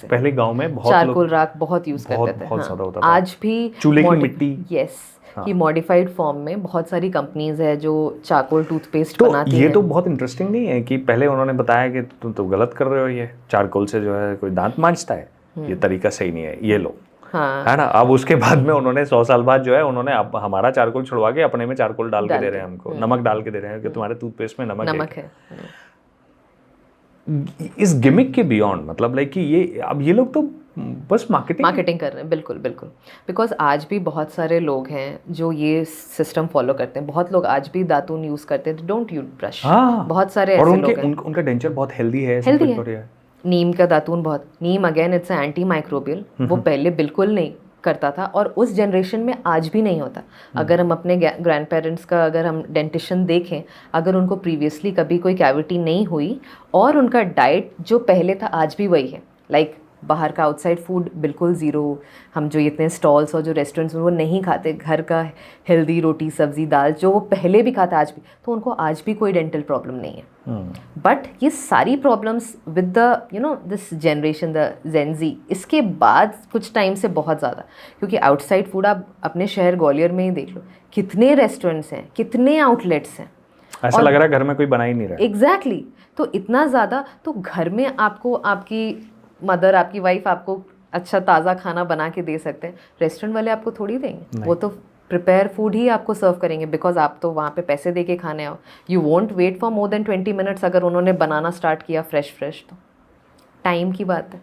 पहले गांव में बहुत चारकोल राख बहुत यूज करते थे, बहुत ज़्यादा होता था। आज भी चूल्हे की मिट्टी, यस, कि मॉडिफाइड फॉर्म में बहुत सारी कंपनीज है जो चारकोल टूथपेस्ट बनाती हैं। ये तो बहुत इंटरेस्टिंग नहीं है कि पहले उन्होंने बताया कि तुम तो गलत कर रहे हो, ये चारकोल से जो है कोई दांत मांजता है, ये तरीका सही नहीं है, ये लो, है ना। अब उसके बाद में उन्होंने 100 साल बाद जो है उन्होंने अब हमारा चारकोल छुड़वा के अपने में चारकोल डाल के दे रहे हैं हमको, नमक डाल के दे रहे हैं कि तुम्हारे टूथपेस्ट में नमक है। इस गिमिक के बियॉन्ड, मतलब लाइक कि ये अब ये लोग तो बस मार्केटिंग कर रहे हैं। बिल्कुल बिल्कुल, बिकॉज आज भी बहुत सारे लोग हैं जो ये सिस्टम फॉलो करते हैं। बहुत लोग आज भी दातून यूज करते हैं, डोंट यूज ब्रश। बहुत सारे ऐसे लोग हैं, उनका डेंचर बहुत हेल्दी है। नीम का दातून बहुत, नीम अगेन इट्स एंटी माइक्रोबियल, वो पहले बिल्कुल नहीं करता था और उस जनरेशन में आज भी नहीं होता। अगर हम अपने ग्रैंड पेरेंट्स का अगर हम डेंटिशन देखें, अगर उनको प्रीवियसली कभी कोई कैविटी नहीं हुई और उनका डाइट जो पहले था आज भी वही है, लाइक बाहर का आउटसाइड फूड बिल्कुल ज़ीरो, हम जो इतने स्टॉल्स और जो रेस्टोरेंट्स में वो नहीं खाते, घर का हेल्दी रोटी सब्जी दाल जो वो पहले भी खाता आज भी, तो उनको आज भी कोई डेंटल प्रॉब्लम नहीं है। बट ये सारी problems with the this generation, the Gen Z, इसके बाद कुछ टाइम से बहुत ज़्यादा, क्योंकि आउटसाइड फूड आप अपने शहर ग्वालियर में ही देख लो, कितने रेस्टोरेंट्स हैं, कितने आउटलेट्स हैं, ऐसा लग रहा है घर में कोई बना ही नहीं रहा। एग्जैक्टली, तो इतना ज़्यादा, तो घर में आपको आपकी मदर, आपकी वाइफ आपको अच्छा ताज़ा खाना बना के दे सकते हैं, रेस्टोरेंट वाले आपको थोड़ी देंगे, वो तो प्रिपेयर फूड ही आपको सर्व करेंगे, बिकॉज आप तो वहाँ पे पैसे दे के खाने आओ। You won't wait for more than 20 minutes अगर उन्होंने बनाना स्टार्ट किया फ्रेश तो टाइम की बात है।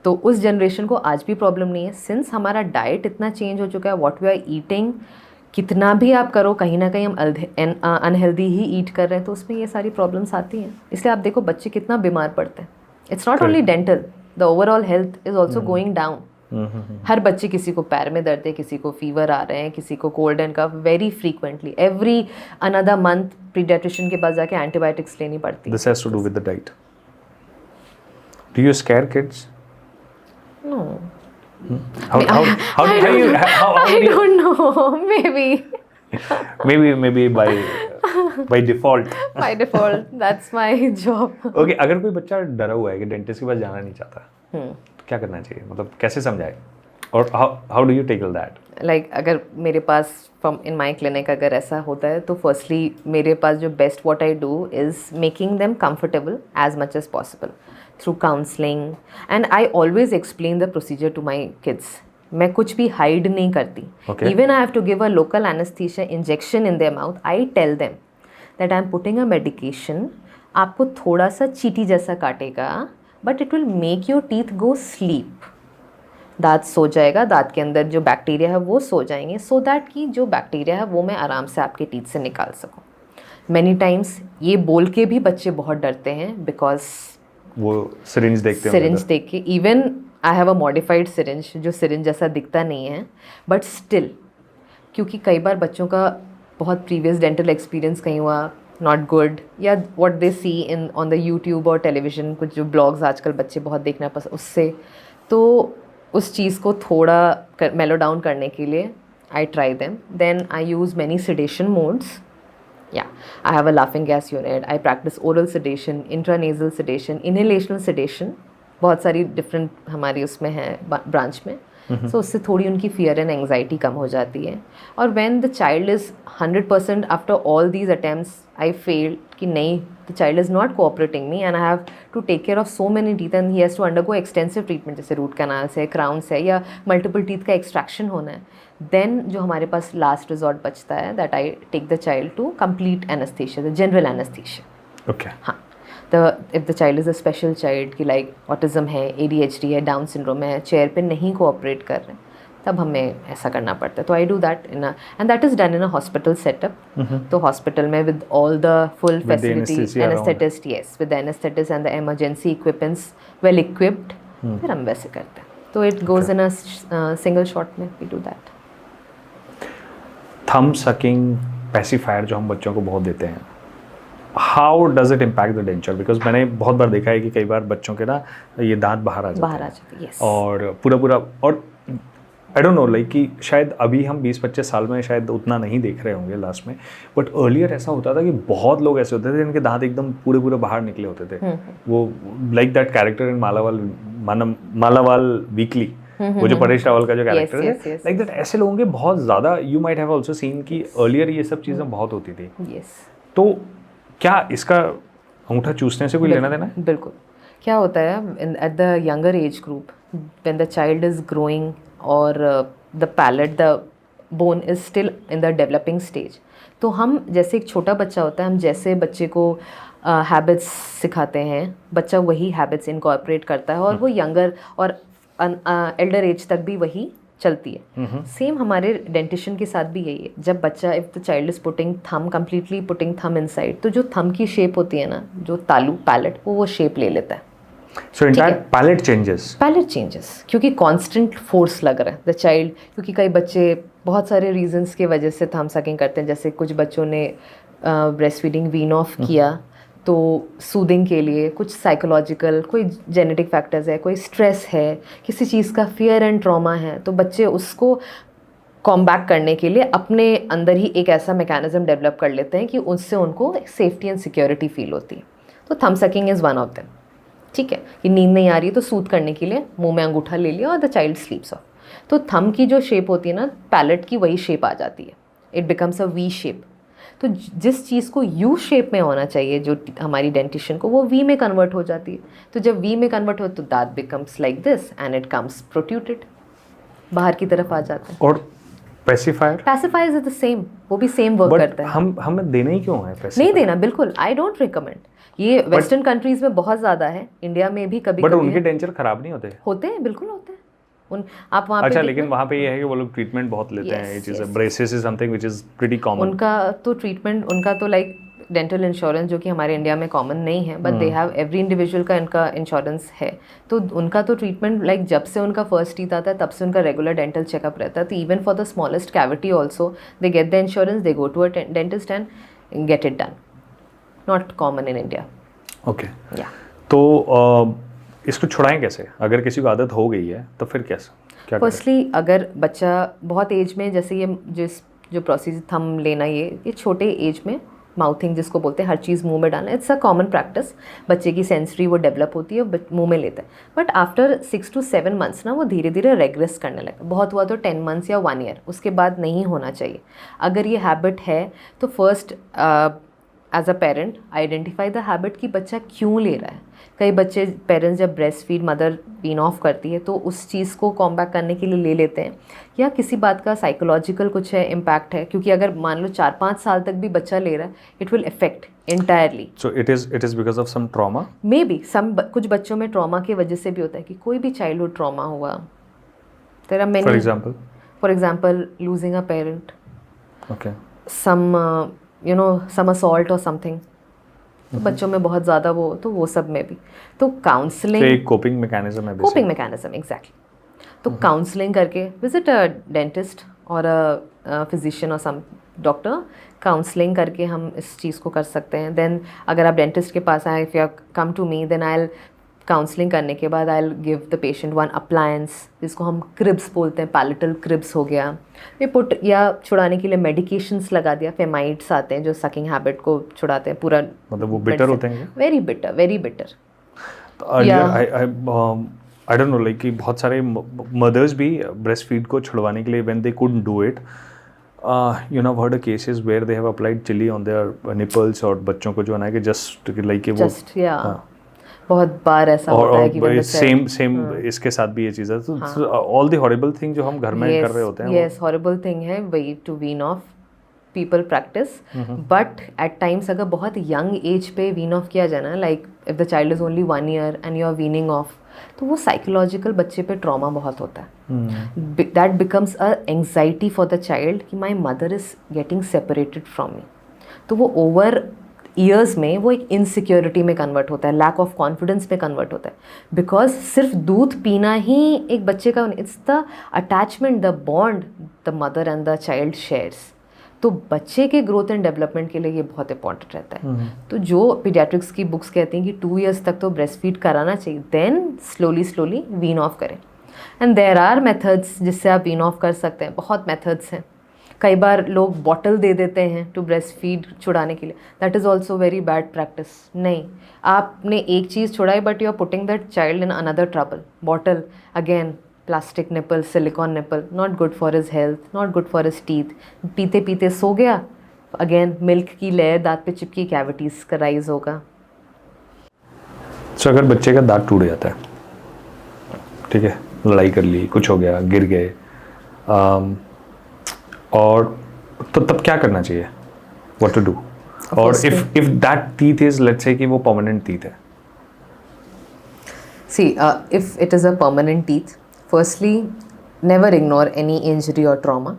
तो उस जनरेशन को आज भी प्रॉब्लम नहीं है, सिंस हमारा डाइट इतना चेंज हो चुका है, व्हाट वी आर ईटिंग, कितना भी आप करो कहीं ना कहीं हम अनहेल्दी ही ईट कर रहे हैं, तो उसमें ये सारी प्रॉब्लम्स आती हैं। इसलिए आप देखो बच्चे कितना बीमार पड़ते हैं। It's not only dental, the overall health is also going down. हर बच्चे, किसी को पैर में दर्द है, किसी को फीवर आ रहे हैं, किसी को cold and cough very frequently, every another month paediatrician के पास जाके एंटीबायोटिक्स लेनी पड़ती है। This has to do with the diet. Do you scare kids? No. How do you I don't know. maybe by default. By default, that's my job. Okay, अगर कोई बच्चा डरा हुआ है कि डेंटिस्ट के पास जाना नहीं चाहता, तो क्या करना चाहिए? मतलब कैसे समझाए? और how do you tackle that? Like अगर मेरे पास in my clinic अगर ऐसा होता है, तो firstly मेरे पास जो best what I do is making them comfortable as much as possible through counseling, and I always explain the procedure to my kids. मैं कुछ भी hide नहीं करती. Okay. Even I have to give a local anesthesia injection in their mouth. I tell them that I am putting a medication. आपको थोड़ा सा चींटी जैसा काटेगा, but it will make your teeth go sleep. दांत सो जाएगा, दांत के अंदर जो बैक्टीरिया है वो सो जाएंगे, सो दैट कि जो बैक्टीरिया है वो मैं आराम से आपके टीथ से निकाल सकूं। मैनी टाइम्स ये बोल के भी बच्चे बहुत डरते हैं, बिकॉज वो सिरिंज देखते हैं, सिरिंज देख के। Even I have a modified syringe जो सिरिंज जैसा दिखता नहीं है, बट स्टिल, क्योंकि कई बार बच्चों का बहुत प्रीवियस डेंटल एक्सपीरियंस कहीं हुआ नॉट गुड, या what they see in on the YouTube और टेलीविजन, कुछ जो ब्लॉग्स आजकल बच्चे बहुत देखना पसंद, उससे तो उस चीज़ को थोड़ा मेलो डाउन करने के लिए I try them. Then I use many sedation modes. Yeah, I have a laughing gas unit. I practice oral sedation, intranasal sedation, inhalational sedation. बहुत सारी डिफरेंट हमारी उसमें है ब्रांच में। सो उससे थोड़ी उनकी फियर एंड एंग्जाइटी कम हो जाती है। और when the child is 100% after all these attempts I fail कि नहीं, the child is not cooperating me and I have to take care of so many teeth and he has to undergo extensive treatment, जैसे root canals है, crowns है, या multiple teeth का extraction होना है, then जो हमारे पास लास्ट रिजॉर्ट बचता है, that I take the child to complete anaesthesia, the general anaesthesia. Okay. हाँ, if the child is a special child कि लाइक ऑटिज्म है, ADHD है, डाउन सिंड्रोम है, चेयर पे नहीं कोऑपरेट कर रहे हैं, तब हमें ऐसा करना पड़ता है। तो I do that in and that is done in a hospital setup. तो हॉस्पिटल में with all the full facility, anaesthetist, yes, with the anaesthetist and the emergency equipments well equipped, फिर हम वैसे करते हैं। तो it goes in a single shot में we do that. थम सकिंग पैसिफायर जो हम बच्चों को बहुत देते हैं, how does it impact the denture? Because मैंने बहुत बार देखा है कि कई बार बच्चों के ना ये दांत बाहर आ जाते हैं, yes. और पूरा और आई डोंट नो लाइक कि शायद अभी हम 20-25 साल में शायद उतना नहीं देख रहे होंगे लास्ट में, बट अर्लियर ऐसा होता था कि बहुत लोग ऐसे होते थे जिनके दांत एकदम पूरे बाहर निकले होते थे। वो लाइक दैट कैरेक्टर इन मालावाल वीकली, वो जो परेश रावल का जो कैरेक्टर है, लाइक दैट ऐसे लोगों के बहुत ज़्यादा, you might have also seen कि अर्लियर ये सब चीज़ें बहुत होती थी। तो क्या इसका अंगूठा चूसने से कोई लेना देना है? बिल्कुल। क्या होता है at the younger age group, when the child is growing और the palate, the bone is still in the developing stage, तो हम जैसे एक छोटा बच्चा होता है, हम जैसे बच्चे को हैबिट्स सिखाते हैं, बच्चा वही हैबिट्स इनकॉर्पोरेट करता है, और वो यंगर और एल्डर एज तक भी वही चलती है। सेम हमारे डेंटिशियन के साथ भी यही है। जब बच्चा, if the child is putting थम, कंप्लीटली पुटिंग थम इनसाइड, तो जो थम की शेप होती है ना, जो तालू पैलेट, वो शेप ले लेता है। सो एंटायर पैलेट चेंजेस क्योंकि कांस्टेंट फोर्स लग रहा है द चाइल्ड, क्योंकि कई बच्चे बहुत सारे रीजंस की वजह से थम सकिंग करते हैं। जैसे कुछ बच्चों ने ब्रेस्ट फीडिंग वीन ऑफ किया तो सूदिंग के लिए, कुछ साइकोलॉजिकल, कोई जेनेटिक फैक्टर्स है, कोई स्ट्रेस है, किसी चीज़ का फियर एंड ट्रॉमा है, तो बच्चे उसको कॉम्बैट करने के लिए अपने अंदर ही एक ऐसा मैकेनिज्म डेवलप कर लेते हैं कि उससे उनको सेफ्टी एंड सिक्योरिटी फील होती है। तो थम sucking is one of them. ठीक है, कि नींद नहीं आ रही है तो सूद करने के लिए मुंह में अंगूठा ले लिया और द चाइल्ड स्लीप्स ऑफ। तो थम की जो शेप होती है ना, पैलेट की वही शेप आ जाती है, it becomes a V shape. तो जिस चीज़ को यू शेप में होना चाहिए जो हमारी डेंटिशन को, वो वी में कन्वर्ट हो जाती है। तो जब वी में कन्वर्ट हो तो दांत becomes like this and it comes protruded, बाहर की तरफ आ जाता है। और पैसिफायर्स इज द सेम, वो भी सेम वर्क करता है। हमें देना ही क्यों है पैसिफायर? नहीं देना, बिल्कुल आई डोंट रिकमेंड। ये वेस्टर्न कंट्रीज में बहुत ज़्यादा है, इंडिया में भी कभी बट कभी उनके डेंचर खराब नहीं होते? होते हैं, बिल्कुल होते हैं। आप वहाँ अच्छा, पे लेकिन वहाँ पे ये है कि वो लोग ट्रीटमेंट बहुत लेते हैं, ये चीज़ें। Braces is something which is pretty common. उनका तो ट्रीटमेंट, उनका तो लाइक डेंटल इंश्योरेंस जो कि हमारे इंडिया में कॉमन नहीं है, but they have every individual का इनका इंश्योरेंस है। तो उनका तो ट्रीटमेंट लाइक जब से उनका फर्स्ट टीथ आता है तब से उनका रेगुलर डेंटल चेकअप रहता है। तो even for the smallest cavity also they get the insurance, they go to a dentist and get it done. Not common in India. Okay, या तो इसको छुड़ाएं कैसे? अगर किसी को आदत हो गई है तो फिर कैसे, क्या करें? फर्स्टली अगर बच्चा बहुत एज में, जैसे ये जो प्रोसीजर थंब लेना, ये छोटे एज में माउथिंग जिसको बोलते हैं, हर चीज़ मुंह में डालना, इट्स अ कॉमन प्रैक्टिस। बच्चे की सेंसरी वो डेवलप होती है, मुंह में लेता है। बट आफ्टर 6 to 7 months ना वो धीरे धीरे रेग्रेस करने लगा। बहुत हुआ तो 10 months या 1 year, उसके बाद नहीं होना चाहिए। अगर ये हैबिट है तो first as a parent identify the habit कि बच्चा क्यों ले रहा है। कई बच्चे, पेरेंट्स जब breast feed mother wean off करती है तो उस चीज़ को कॉम्बैक करने के लिए ले लेते हैं, या किसी बात का साइकोलॉजिकल कुछ है, इम्पैक्ट है। क्योंकि अगर मान लो 4-5 साल तक भी बच्चा ले रहा है, it will effect entirely. So it is because of some trauma? Maybe कुछ बच्चों में ट्रॉमा की वजह से भी होता है कि कोई भी चाइल्डहुड ट्रॉमा हुआ। There are many, for example losing a parent, okay, some assault और समथिंग। तो बच्चों में बहुत ज़्यादा वो सब में भी तो काउंसलिंग एक कोपिंग मैकेनिज्म है। Coping mechanism, exactly. तो काउंसलिंग करके, विजिट अ डेंटिस्ट और अ फिजिशियन और सम डॉक्टर, काउंसलिंग करके हम इस चीज़ को कर सकते हैं। देन अगर आप डेंटिस्ट के पास आए, if you come to me, then I counselling करने के बाद I will give the patient one appliance जिसको हम क्रिब्स बोलते हैं, पैलेटल क्रिब्स हो गया। ये पुट या छुड़ाने के लिए मेडिकेशंस लगा दिया, फेमाइड्स आते हैं जो सकिंग हैबिट को छुड़ाते हैं पूरा। मतलब वो बिटर होते हैं? Very bitter, very bitter. I don't know, like कि बहुत सारे मदर्स भी ब्रेस्ट फीड को छुड़वाने के लिए when they couldn't do it, you know, heard cases where they have applied chilli on their nipples, और बच्चों को जो है ना कि जस्ट लाइक वो बहुत बार ऐसा होता है कि सेम इसके साथ भी ये चीज़ है। तो ऑल द हॉरिबल थिंग जो हम घर में कर रहे होते हैं, यस, हॉरिबल थिंग है वही to wean off people practice. But at times अगर बहुत यंग एज पे वीन ऑफ किया जाए ना, like if the child is only 1 year and you are weaning off, तो वो साइकोलॉजिकल बच्चे पे ट्रॉमा बहुत होता है। That becomes a anxiety for the child कि my mother is getting separated from me. तो वो ओवर ईयर्स में वो एक इनसिक्योरिटी में कन्वर्ट होता है, लैक ऑफ कॉन्फिडेंस में कन्वर्ट होता है। बिकॉज सिर्फ दूध पीना ही एक बच्चे का, it's the attachment, the bond the mother and the child shares. तो बच्चे के ग्रोथ एंड डेवलपमेंट के लिए ये बहुत इंपॉर्टेंट रहता है। तो जो पीडियाट्रिक्स की बुक्स कहती हैं कि 2 years तक तो ब्रेस्ट फीड कराना चाहिए, देन स्लोली वीन ऑफ करें। एंड देयर आर मेथड्स जिससे आप वीन ऑफ कर सकते हैं, बहुत मेथड्स हैं। कई बार लोग बॉटल दे देते हैं टू ब्रेस्ट फीड छुड़ाने के लिए, that is also very bad practice. नहीं, आपने एक चीज़ छुड़ाई but you are putting that child in another trouble. Bottle again, plastic nipple, silicone nipple, not good for his health, not good for his teeth. पीते पीते सो गया, again milk की layer दांत पे चिपकी, कैविटीज़ का राइज होगा। सो अगर बच्चे का दांत टूट जाता है, ठीक है, लड़ाई कर ली, कुछ हो गया, गिर गए, और तो तब क्या करना चाहिए? What to do? और if that teeth is, let's say कि वो परमानेंट टीथ है। See, if it is a permanent teeth, firstly, never ignore any injury or trauma.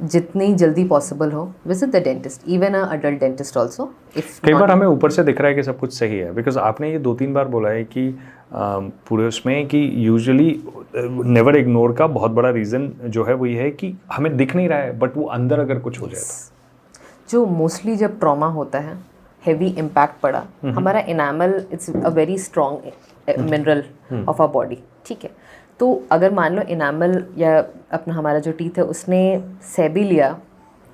जितनी जल्दी पॉसिबल हो visit the dentist, even a adult dentist also. कई बार हमें ऊपर से दिख रहा है कि सब कुछ सही है, बिकॉज आपने ये 2-3 बार बोला है कि पूरे उसमें कि यूजुअली नेवर इग्नोर का बहुत बड़ा रीज़न जो है वो ये है कि हमें दिख नहीं रहा है, बट वो अंदर अगर कुछ हो जाए तो। जो मोस्टली जब ट्रॉमा होता है, हेवी इम्पैक्ट पड़ा, हमारा enamel it's a very strong mineral of our body, ठीक है। तो अगर मान लो इनामल या अपना हमारा जो टीथ है उसने सह भी लिया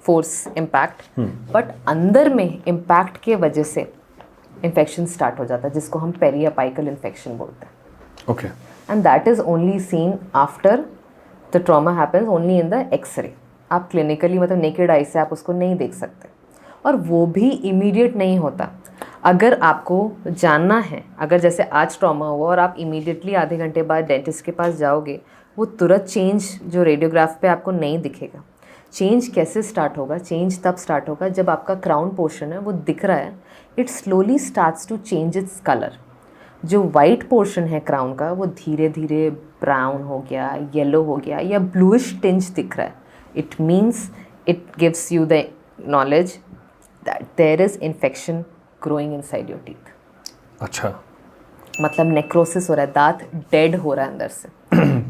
फोर्स इम्पैक्ट, बट अंदर में इम्पैक्ट के वजह से इन्फेक्शन स्टार्ट हो जाता है, जिसको हम पेरियापाइकल इन्फेक्शन बोलते हैं। Okay, and that is only seen after the trauma happens, only in the X-ray. आप क्लिनिकली मतलब नेकेड आई से आप उसको नहीं देख सकते। और वो भी इमीडिएट नहीं होता। अगर आपको जानना है, अगर जैसे आज ट्रॉमा हुआ और आप इमीडिएटली आधे घंटे बाद डेंटिस्ट के पास जाओगे, वो तुरंत चेंज जो रेडियोग्राफ पे आपको नहीं दिखेगा। चेंज कैसे स्टार्ट होगा? चेंज तब स्टार्ट होगा जब आपका क्राउन पोर्शन है वो दिख रहा है, it slowly starts to change its colour. जो वाइट पोर्शन है क्राउन का वो धीरे धीरे ब्राउन हो गया, येलो हो गया या ब्लूइश टिंज दिख रहा है। It means it gives you the knowledge that there is infection growing inside your teeth. अच्छा, मतलब नेक्रोसिस हो रहा है, दांत डेड हो रहा है अंदर से।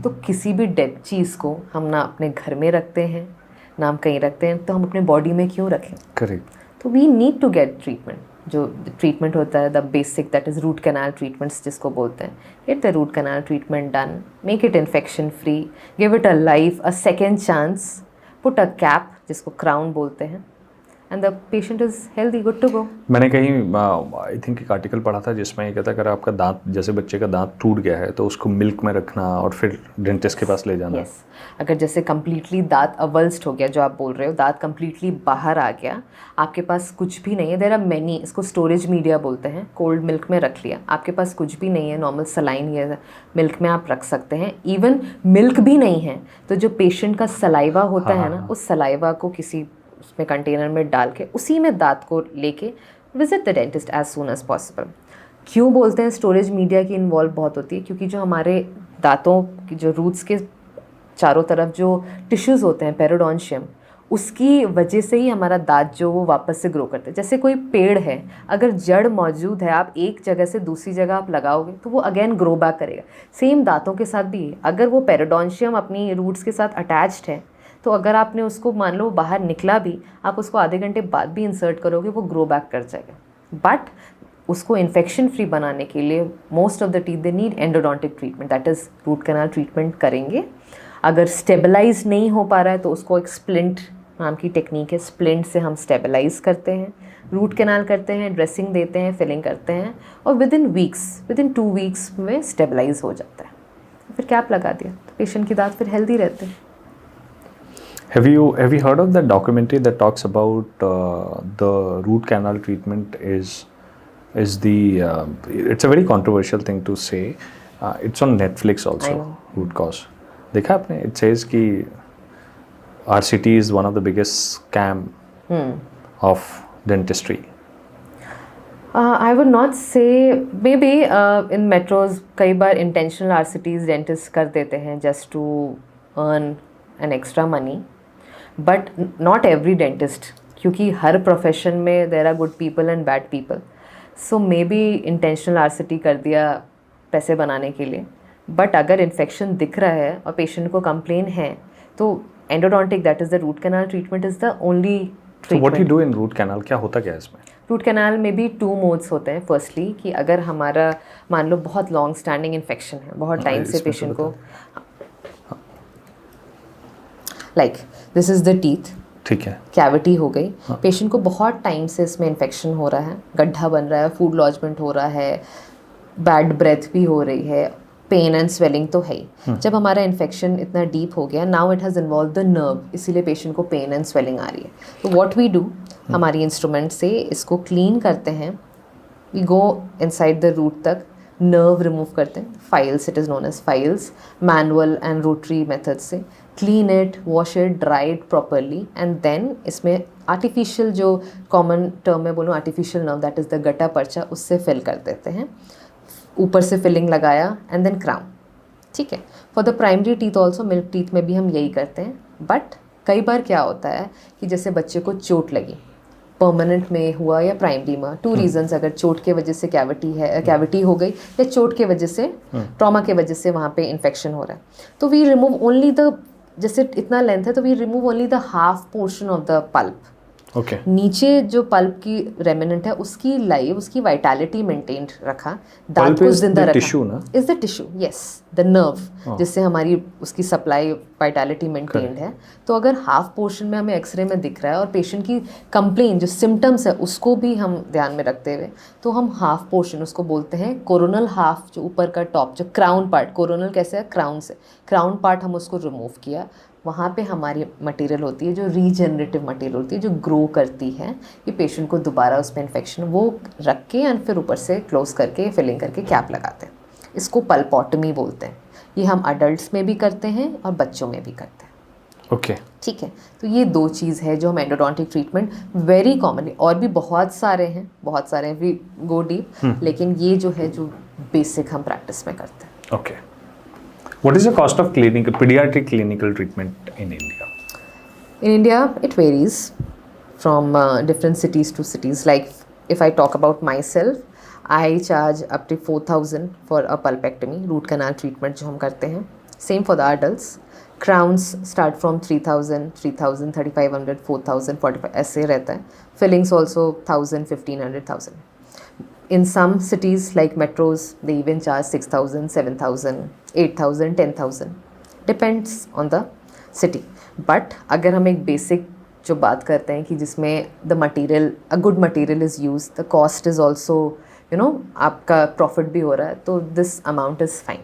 तो किसी भी डेड चीज़ को हम ना अपने घर में रखते हैं ना हम कहीं रखते हैं, तो हम अपने बॉडी में क्यों रखें? करेक्ट। तो we need to get treatment. जो ट्रीटमेंट होता है the basic that is root canal treatments जिसको बोलते हैं, get the root canal treatment done, make it infection free, give it a life, a second chance, put a cap जिसको crown बोलते हैं, and the patient is healthy, good to go. मैंने कहीं I think एक article पढ़ा था जिसमें ये कहता है अगर आपका दांत, जैसे बच्चे का दांत टूट गया है तो उसको मिल्क में रखना और फिर डेंटिस्ट के पास ले जाना। yes. अगर जैसे कम्प्लीटली दांत अवल्स्ड हो गया, जो आप बोल रहे हो, दांत कम्प्लीटली बाहर आ गया, आपके पास कुछ भी नहीं है, देयर आर मैनी, इसको स्टोरेज मीडिया बोलते हैं, कोल्ड मिल्क में रख लिया, आपके पास कुछ भी नहीं है, नॉर्मल सलाइन या मिल्क में आप रख सकते हैं। इवन मिल्क भी नहीं है तो जो पेशेंट का सलाइवा होता है ना, उस सलाइवा को किसी उसमें कंटेनर में डाल के उसी में दांत को लेके visit the dentist as soon as possible. क्यों बोलते हैं स्टोरेज मीडिया की इन्वॉल्व बहुत होती है? क्योंकि जो हमारे दांतों की जो रूट्स के चारों तरफ जो टिश्यूज़ होते हैं, पेरिडोन्शियम, उसकी वजह से ही हमारा दांत जो वो वापस से ग्रो करते हैं। जैसे कोई पेड़ है, अगर जड़ मौजूद है, आप एक जगह से दूसरी जगह आप लगाओगे तो वो अगेन ग्रो बैक करेगा। सेम दांतों के साथ भी है, अगर वो पेरिडोन्शियम अपनी रूट्स के साथ अटैच्ड है तो अगर आपने उसको, मान लो बाहर निकला भी, आप उसको आधे घंटे बाद भी इंसर्ट करोगे, वो ग्रो बैक कर जाएगा। बट उसको इन्फेक्शन फ्री बनाने के लिए most of the teeth they need endodontic treatment, that is root canal treatment करेंगे। अगर स्टेबलाइज नहीं हो पा रहा है तो उसको एक स्प्लिंट नाम की टेक्निक है, स्प्लिंट से हम स्टेबलाइज करते हैं, रूट कैनाल करते हैं, ड्रेसिंग देते हैं, फिलिंग करते हैं, और विद इन 2 वीक्स में स्टेबलाइज हो जाता है। फिर कैप लगा दिया तो पेशेंट की दांत फिर हेल्दी रहते हैं। Have you heard of that documentary that talks about the root canal treatment is the it's a very controversial thing to say. It's on Netflix also. Root cause. देखा आपने? It says कि RCT is one of the biggest scam of dentistry. I would not say, maybe in metros कई बार intentional RCTs dentists कर देते हैं just to earn an extra money. But not every dentist, क्योंकि हर profession में there are good people and bad people. So maybe intentional RCT कर दिया पैसे बनाने के लिए, बट अगर इन्फेक्शन दिख रहा है और पेशेंट को कंप्लेन है तो endodontic, that is the root canal treatment, is the only treatment. What you do in root canal, क्या होता क्या है इसमें? रूट कैनाल में भी 2 मोड्स होते हैं। फर्स्टली कि अगर हमारा मान लो बहुत लॉन्ग स्टैंडिंग इन्फेक्शन है, बहुत टाइम से पेशेंट को, like this is the teeth, ठीक है, कैविटी हो गई, पेशेंट को बहुत टाइम से इसमें इन्फेक्शन हो रहा है, गड्ढा बन रहा है, फूड लॉजमेंट हो रहा है, बैड ब्रेथ भी हो रही है, पेन एंड स्वेलिंग तो है ही। जब हमारा इन्फेक्शन इतना डीप हो गया, now it has involve the nerve, इसीलिए पेशेंट को पेन एंड स्वेलिंग आ रही है। तो व्हाट वी डू, हमारी इंस्ट्रूमेंट से इसको क्लीन करते हैं, we go inside the root तक, नर्व रिमूव करते हैं, files, it is known as files, manual and rotary method से clean it, wash it, dry it properly, and then इसमें आर्टिफिशियल, जो कॉमन टर्म में बोलूँ artificial nerve, that is the गटा पर्चा, उससे फिल कर देते हैं, ऊपर से फिलिंग लगाया, एंड देन क्राउन। ठीक है, for the primary teeth also, milk teeth में भी हम यही करते हैं। बट कई बार क्या होता है कि जैसे बच्चे को चोट लगी, परमानेंट में हुआ या प्राइमरी में, 2 रीजंस, अगर चोट के वजह से कैविटी हो गई या चोट के वजह से, ट्रॉमा के वजह से वहाँ पे इन्फेक्शन हो रहा है, तो वी रिमूव ओनली द, जैसे इतना लेंथ है तो we remove only the half portion of the pulp. Okay, नीचे जो पल्प की रेमिनेंट है उसकी लाइव, उसकी वाइटैलिटी मेंटेन्ड रखा, दांत को जिंदा रखा। Is the tissue, yes, the nerve, जिससे हमारी उसकी सप्लाई वाइटैलिटी मेंटेन्ड है। तो अगर हाफ पोर्शन में हमें एक्सरे में दिख रहा है और पेशेंट की कंप्लेन, जो सिम्टम्स है उसको भी हम ध्यान में रखते हुए, तो हम हाफ पोर्शन, उसको बोलते हैं कोरोनल हाफ, जो ऊपर का टॉप, जो क्राउन पार्ट, कोरोनल कैसे है, क्राउन से, क्राउन पार्ट हम उसको रिमूव किया, वहाँ पे हमारी मटेरियल होती है जो रीजनरेटिव मटेरियल होती है, जो ग्रो करती है कि पेशेंट को दोबारा उस पर इन्फेक्शन, वो रख के एंड फिर ऊपर से क्लोज करके फिलिंग करके कैप लगाते हैं। इसको पल्पोटमी बोलते हैं। ये हम अडल्ट्स में भी करते हैं और बच्चों में भी करते हैं। ओके ठीक है, तो ये 2 चीज़ है जो हम एंडोडोंटिक ट्रीटमेंट वेरी कॉमनली, और भी बहुत सारे हैं वी गो डीप, लेकिन ये जो है जो बेसिक हम प्रैक्टिस में करते हैं। Okay, what is the cost of clinical paediatric clinical treatment in India? In India, it varies from different cities to cities. Like if I talk about myself, I charge up to 4,000 for a pulpectomy, root canal treatment जो हम करते हैं. Same for the adults. Crowns start from 3,000, 3,000, 3,500, 4,000, 45 ऐसे रहता है. Fillings also 1,000, 1,500, 1,000. In some cities like metros, they even charge 6,000, 7,000, 8,000, 10,000. Depends on the city. But अगर हम एक बेसिक जो बात करते हैं कि जिसमें the material, a good material is use, the cost is also आपका प्रॉफिट भी हो रहा है, तो दिस अमाउंट इज़ फाइन.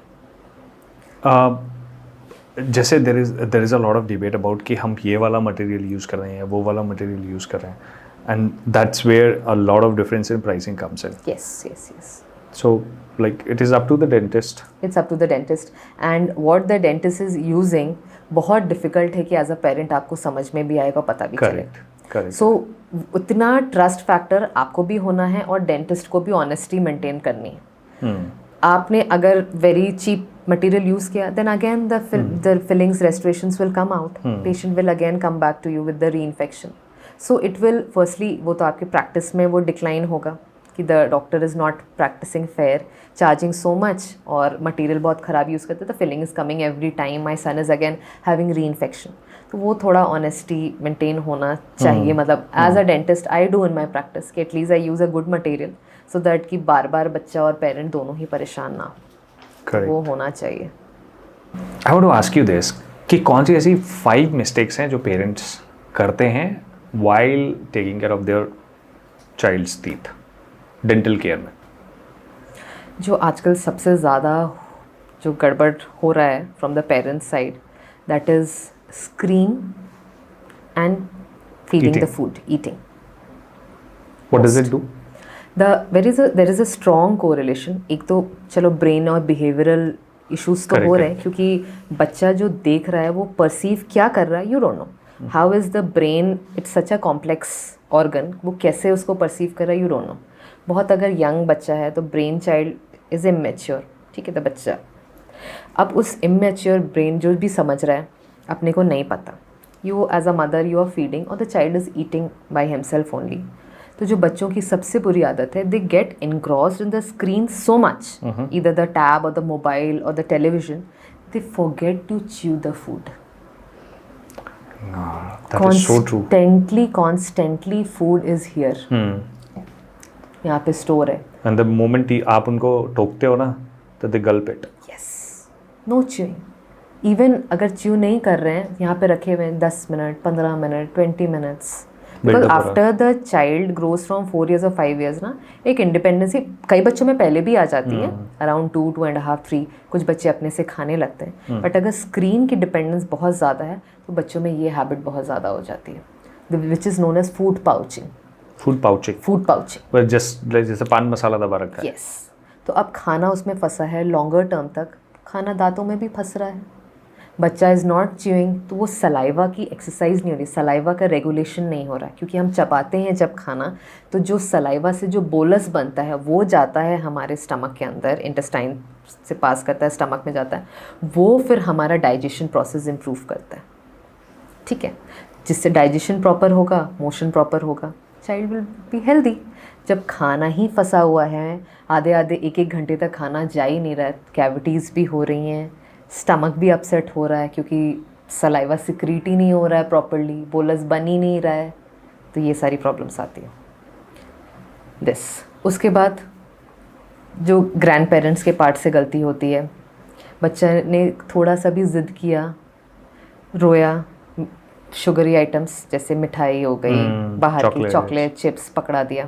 जैसे there is a lot of debate about कि हम ये वाला मटेरियल यूज़ कर रहे हैं, वो वाला मटेरियल यूज़ कर रहे हैं, and that's where a lot of difference in pricing comes in. Yes. So like it is up to the dentist. It's up to the dentist, and what the dentist is using बहुत difficult है कि as a parent आपको समझ में भी आएगा, पता भी चलेगा. करेक्ट. सो उतना ट्रस्ट फैक्टर आपको भी होना है और डेंटिस्ट को भी ऑनेस्टी मेंटेन करनी है. आपने अगर वेरी चीप मटेरियल यूज़ किया, then again the fillings restorations will come out, patient will again come back to you with the re infection. So it will firstly, वो तो आपकी प्रैक्टिस में वो डिक्लाइन होगा कि the doctor is not practising fair, charging so much, और material बहुत ख़राब यूज़ करते, the filling is coming every time, my son is again having re infection. तो वो थोड़ा ऑनेस्टी मेंटेन होना चाहिए. मतलब as a dentist I do in my practice कि at least I use a good material so that कि बार बार बच्चा और पेरेंट दोनों ही परेशान ना हो. वो होना चाहिए. I want to ask you this कि कौन सी ऐसी 5 मिस्टेक्स हैं जो पेरेंट्स करते हैं while taking care of their child's teeth dental care में? जो आजकल सबसे ज़्यादा जो गड़बड़ हो रहा है from the parents side, that is screen and feeding the food, eating. What does it do? There is a strong correlation. एक तो चलो ब्रेन और बिहेवियरल इश्यूज तो हो रहे हैं, क्योंकि बच्चा जो देख रहा है वो परसीव क्या कर रहा है, you don't know how is the brain, it's such a complex organ, वो कैसे उसको परसीव कर रहा है, यू डोंट नो. बहुत अगर यंग बच्चा है तो ब्रेन चाइल्ड इज़ इमेच्योर, ठीक है, तो बच्चा अब उस इमेच्योर ब्रेन जो भी समझ रहा है अपने को नहीं पता. You as a mother you are feeding और the child is eating by himself only. तो जो बच्चों की सबसे बुरी आदत है, they get engrossed in the screen so much, either the tab और द मोबाइल और the television, they forget to chew the food. Constantly food is here. यहाँ पे स्टोर है. And the moment आप उनको टोकते हो ना, तो they gulp it. Yes. No chewing. Even अगर च्यू नहीं कर रहे हैं, यहाँ पे रखे हुए हैं 10 minute, 15 minute, 20 minutes. Because after the child grows from 4 years or 5 years ना, एक इंडिपेंडेंसी कई बच्चों में पहले भी आ जाती है, अराउंड 2, 2.5, 3. कुछ बच्चे अपने से खाने लगते हैं, बट अगर स्क्रीन की डिपेंडेंस बहुत ज़्यादा है तो बच्चों में ये हैबिट बहुत ज़्यादा हो जाती है, which is known as food pouching. जैसे पान मसाला दबा रखा है. यस. तो अब खाना उसमें फंसा है, लॉन्गर टर्म तक खाना दांतों में भी फंस रहा है. बच्चा इज़ नॉट च्यूइंग, तो वो सलाइवा की एक्सरसाइज नहीं हो रही, सलाइवा का रेगुलेशन नहीं हो रहा है, क्योंकि हम चबाते हैं जब खाना, तो जो सलाइवा से जो बोलस बनता है वो जाता है हमारे स्टमक के अंदर, इंटेस्टाइन से पास करता है, स्टमक में जाता है, वो फिर हमारा डाइजेशन प्रोसेस इम्प्रूव करता है. ठीक है, जिससे डाइजेशन प्रॉपर होगा, मोशन प्रॉपर होगा, चाइल्ड विल बी हेल्दी. जब खाना ही फंसा हुआ है, आधे 1-1 घंटे तक खाना जा ही नहीं रहा है, कैविटीज़ भी हो रही हैं, स्टमक भी अपसेट हो रहा है क्योंकि सलाइवा सिक्रीट ही नहीं हो रहा है प्रॉपर्ली, बोलस बन ही नहीं रहा है, तो ये सारी प्रॉब्लम्स आती है. उसके बाद जो ग्रैंड पेरेंट्स के पार्ट से गलती होती है, बच्चा ने थोड़ा सा भी ज़िद किया, रोया, शुगरी आइटम्स जैसे मिठाई हो गई, बाहर की चॉकलेट, चिप्स पकड़ा दिया,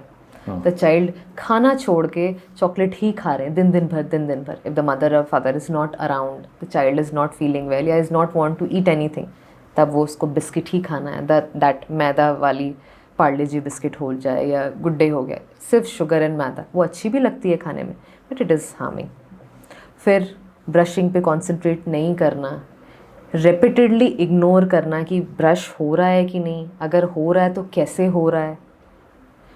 द चाइल्ड खाना छोड़ के चॉकलेट ही खा रहे हैं दिन भर. इफ द मदर और father is not around, the child is not feeling well या is not want to eat anything, तब वो उसको बिस्किट ही खाना है, दैट मैदा वाली पार्ले जी बिस्किट हो जाए या गुड डे हो गया, सिर्फ शुगर एंड मैदा, वो अच्छी भी लगती है खाने में बट इट इज़ हार्मिंग। फिर ब्रशिंग पे कॉन्सेंट्रेट नहीं करना, रेपिटेडली इग्नोर करना कि ब्रश हो रहा है कि नहीं, अगर हो रहा है तो कैसे हो रहा है,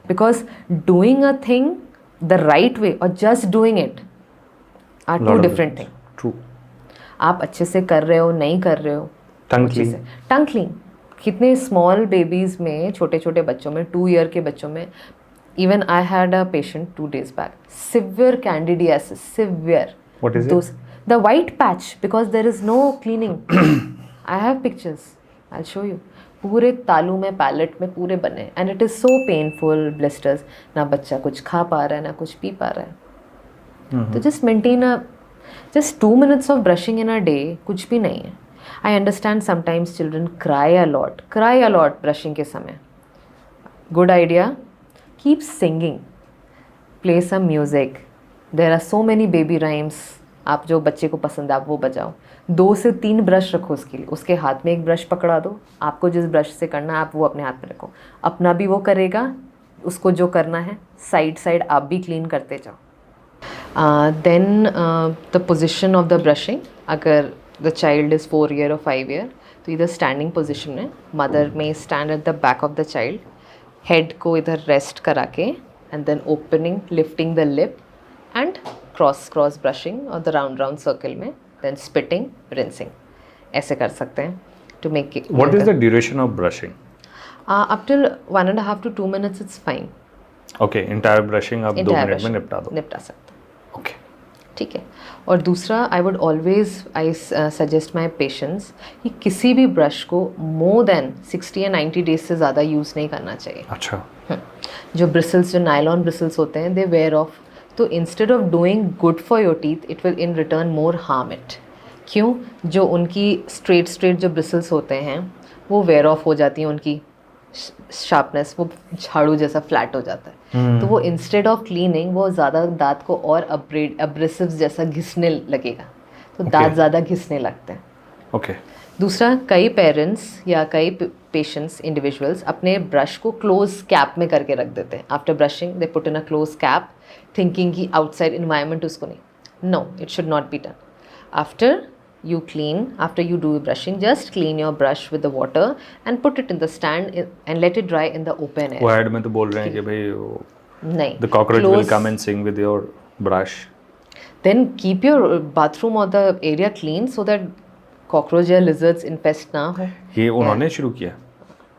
because doing a thing the right way और just doing it are two different thing. True. आप अच्छे से कर रहे हो नहीं कर रहे हो, टंग क्लीन, टंग क्लीन, कितने स्मॉल बेबीज़ में, छोटे छोटे बच्चों में, 2 ईयर के बच्चों में, even I had a patient 2 days back, severe candidiasis, severe, What is it? the white patch because there is no cleaning. I have pictures, I'll show you. पूरे तालू में, पैलेट में पूरे बने, and it is so painful, blisters, ना बच्चा कुछ खा पा रहा है ना कुछ पी पा रहा है। तो just maintain just 2 minutes of brushing in a day कुछ भी नहीं है। I understand sometimes children cry a lot brushing के समय। Good idea, keep singing, play some music, there are so many baby rhymes, आप जो बच्चे को पसंद है आप वो बजाओ। 2 से 3 ब्रश रखो उसके लिए, उसके हाथ में एक ब्रश पकड़ा दो, आपको जिस ब्रश से करना है आप वो अपने हाथ में रखो, अपना भी वो करेगा, उसको जो करना है साइड आप भी क्लीन करते जाओ। Then the position of the brushing, अगर द चाइल्ड इज़ 4 year और 5 year तो इधर स्टैंडिंग पोजिशन में मदर में stand at the back of the child, head को इधर रेस्ट करा के, and then opening, lifting the lip and cross brushing और द राउंड सर्कल में, देन स्पिटिंग, रिंसिंग, ऐसे कर सकते हैं to make it. What is the duration of brushing? Up till 1.5 to 2 minutes it's fine. Okay, entire brushing आप 2 minute में निपटा सकते हैं। ओके, ठीक है। और दूसरा, I would always suggest my patients कि किसी भी ब्रश को मोर देन 60 या 90 days से ज़्यादा यूज़ नहीं करना चाहिए। अच्छा। जो ब्रिसल्स, जो नायलॉन ब्रिसल्स होते हैं, दे वेयर ऑफ, तो instead of doing good for your teeth it will in return more harm it. क्यों? जो उनकी स्ट्रेट जो ब्रिसल्स होते हैं वो वेयर ऑफ हो जाती हैं, उनकी शार्पनेस, वो झाड़ू जैसा फ्लैट हो जाता है। तो वो इंस्टेड ऑफ क्लीनिंग वो ज़्यादा दांत को और अब्रेसिव्स जैसा घिसने लगेगा, तो दांत ज़्यादा घिसने लगते हैं। ओके। दूसरा, कई पेरेंट्स या कई पेशेंट्स, इंडिविजुअल्स अपने ब्रश को क्लोज कैप में करके रख देते हैं। After brushing they put in a close cap, thinking कि आउटसाइड इन्वायरमेंट उसको नहीं। No, it should not be done. After you do brushing, just clean your brush with the water and put it in the stand and let it dry in the open air. वो add में तो बोल रहे हैं कि भाई नहीं, the cockroach will come and sing with your brush. Then keep your bathroom or the area clean so that cockroach या lizards infest ना हो। ये उन्होंने शुरू किया,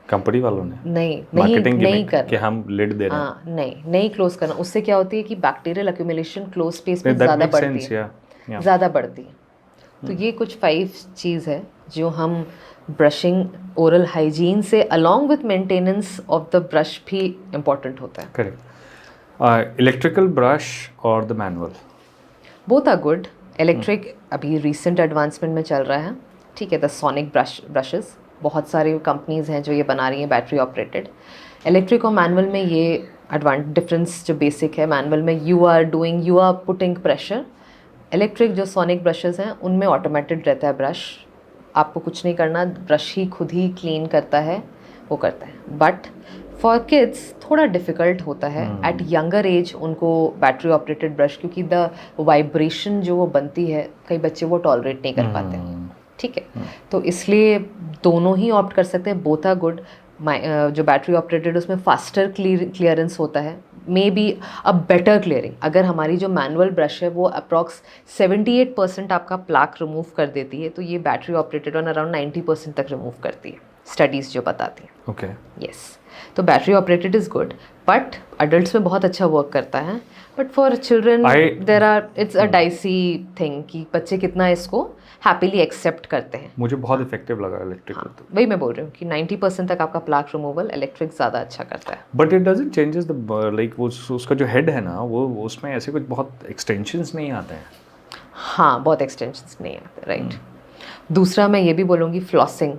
कंपनी वालों ने? नहीं करना कि हम लिड दे रहे हैं। हाँ, नहीं क्लोज करना। उससे क्या होती है कि बैक्टीरियल एक्यूमुलेशन क्लोज स्पेस में ज़्यादा बढ़ती है, ज़्यादा बढ़ती है। तो ये कुछ 5 चीज़ है जो हम ब्रशिंग, ओरल हाइजीन से along with maintenance of the brush भी इम्पॉर्टेंट होता है। करेक्ट। इलेक्ट्रिकल ब्रश और the manual, both are good. Electric अभी रिसेंट एडवांसमेंट में चल रहा है, ठीक है। द सोनिक ब्रशेस, बहुत सारी कंपनीज हैं जो ये बना रही हैं बैटरी ऑपरेटेड। इलेक्ट्रिक और मैनुअल में ये डिफरेंस जो बेसिक है, मैनुअल में you are putting pressure. Electric जो सोनिक ब्रशेस हैं उनमें ऑटोमेटेड रहता है ब्रश, आपको कुछ नहीं करना, ब्रश ही खुद ही क्लीन करता है, वो करता है। बट फॉर किड्स थोड़ा डिफ़िकल्ट होता है एट यंगर एज उनको बैटरी ऑपरेटेड ब्रश, क्योंकि द वाइब्रेशन जो वो बनती है कई बच्चे वो टॉलरेट नहीं कर पाते, ठीक है। तो इसलिए दोनों ही ऑप्ट कर सकते हैं, बोथ आर गुड। जो बैटरी ऑपरेटेड उसमें फास्टर क्लियरेंस होता है, may be a better clearing. अगर हमारी जो मैनुअल ब्रश है वो अप्रॉक्स 78% आपका प्लाक रिमूव कर देती है, तो ये बैटरी ऑपरेटेड ऑन अराउंड 90% तक रिमूव करती है, स्टडीज़ जो बताती हैं। Okay, yes. तो battery operated is good, but adults में बहुत अच्छा वर्क करता है। But for children it's a dicey thing कि बच्चे कितना इसको हैप्पीली एक्सेप्ट करते हैं। मुझे बहुत इफेक्टिव लगा इलेक्ट्रिक। हाँ, वही मैं बोल रही हूँ कि 90% तक आपका प्लाक रिमूवल इलेक्ट्रिक ज़्यादा अच्छा करता है। But it doesn't changes the like वो उसका जो हेड है ना, वो उसमें ऐसे कुछ बहुत एक्सटेंशंस नहीं आते हैं। हाँ, बहुत एक्सटेंशंस नहीं आते, राइट। दूसरा मैं ये भी बोलूँगी फ्लॉसिंग।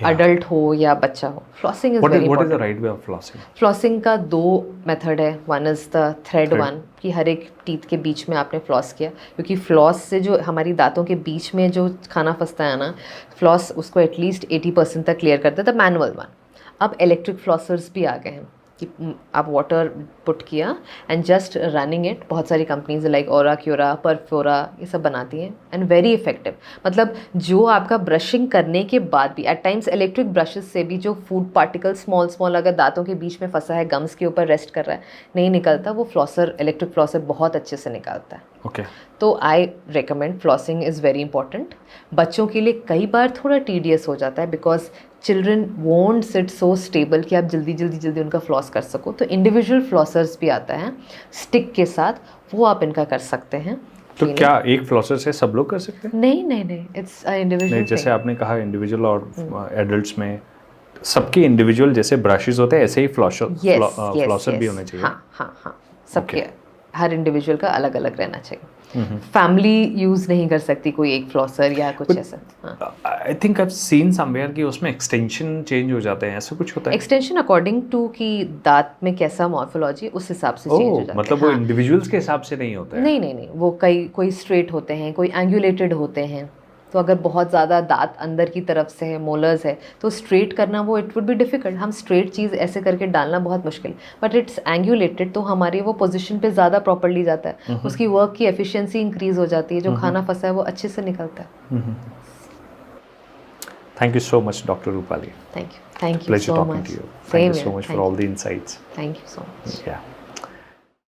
अडल्ट हो या बच्चा हो, flossing is very what is the important. Right way of flossing? Flossing का 2 मेथड है। One is the thread Thread. One, कि हर एक टीथ के बीच में आपने फ्लॉस किया, क्योंकि फ्लॉस से जो हमारी दांतों के बीच में जो खाना फंसता है ना, फ्लॉस उसको एटलीस्ट 80% तक क्लियर करता है, द मैनुअल वन। अब इलेक्ट्रिक फ्लॉसर्स भी आ गए हैं कि आप वाटर पुट किया एंड जस्ट रनिंग इट। बहुत सारी कंपनीज लाइक ओरा क्योरा, परफोरा, ये सब बनाती हैं एंड वेरी इफेक्टिव। मतलब जो आपका ब्रशिंग करने के बाद भी, एट टाइम्स इलेक्ट्रिक ब्रशेस से भी जो फूड पार्टिकल स्मॉल स्मॉल अगर दांतों के बीच में फंसा है, गम्स के ऊपर रेस्ट कर रहा है, नहीं निकलता, वो फ्लॉसर, इलेक्ट्रिक फ्लॉसर बहुत अच्छे से निकालता है। ओके। तो I recommend flossing is very important. बच्चों के लिए कई बार थोड़ा टीडियस हो जाता है because children won't sit so stable कि आप जल्दी उनका फ्लॉस कर सको। तो इंडिविजुअल फ्लॉसर्स भी आता है स्टिक के साथ, वो आप इनका कर सकते हैं। तो क्या एक फ्लॉसर से सब लोग कर सकते हैं? नहीं, इट्स इंडिविजुअल। नहीं, जैसे आपने कहा इंडिविजुअल और एडल्ट्स में सबके इंडिविजुअल जैसे ब्रशेस होते हैं, ऐसे ही फ्लॉसर भी होने चाहिए। हाँ, सबके हर इंडिविजुअल का अलग अलग रहना चाहिए। फैमिली यूज़ नहीं कर सकती कोई एक फ्लॉसर या कुछ ऐसा। I think I have scene somewhere कि उसमें एक्सटेंशन चेंज हो जाते हैं, ऐसा कुछ होता है? एक्सटेंशन अकॉर्डिंग टू कि दांत में कैसा मॉर्फोलॉजी, उस हिसाब से चेंज हो जाता है। मतलब वो इंडिविजुअल्स के हिसाब से नहीं होता है? नहीं, वो कोई स्ट्रेट होते हैं, कोई एंगुलेटेड होते हैं। तो अगर बहुत ज़्यादा दांत अंदर की तरफ से है, मोलर्स है, तो स्ट्रेट करना वो इट वुड बी डिफ़िकल्ट। हम स्ट्रेट चीज़ ऐसे करके डालना बहुत मुश्किल, बट इट्स एंगुलेटेड तो हमारी वो पोजीशन पे ज़्यादा प्रॉपर्ली जाता है, उसकी वर्क की एफिशिएंसी इंक्रीज़ हो जाती है, जो खाना फंसा है वो अच्छे से निकलता है। Thank you so much, Dr. Rupali. Thank you Pleasure so talking much. to you. Same Thank you so here. much for Thank all the insights. Thank you so much. Yeah.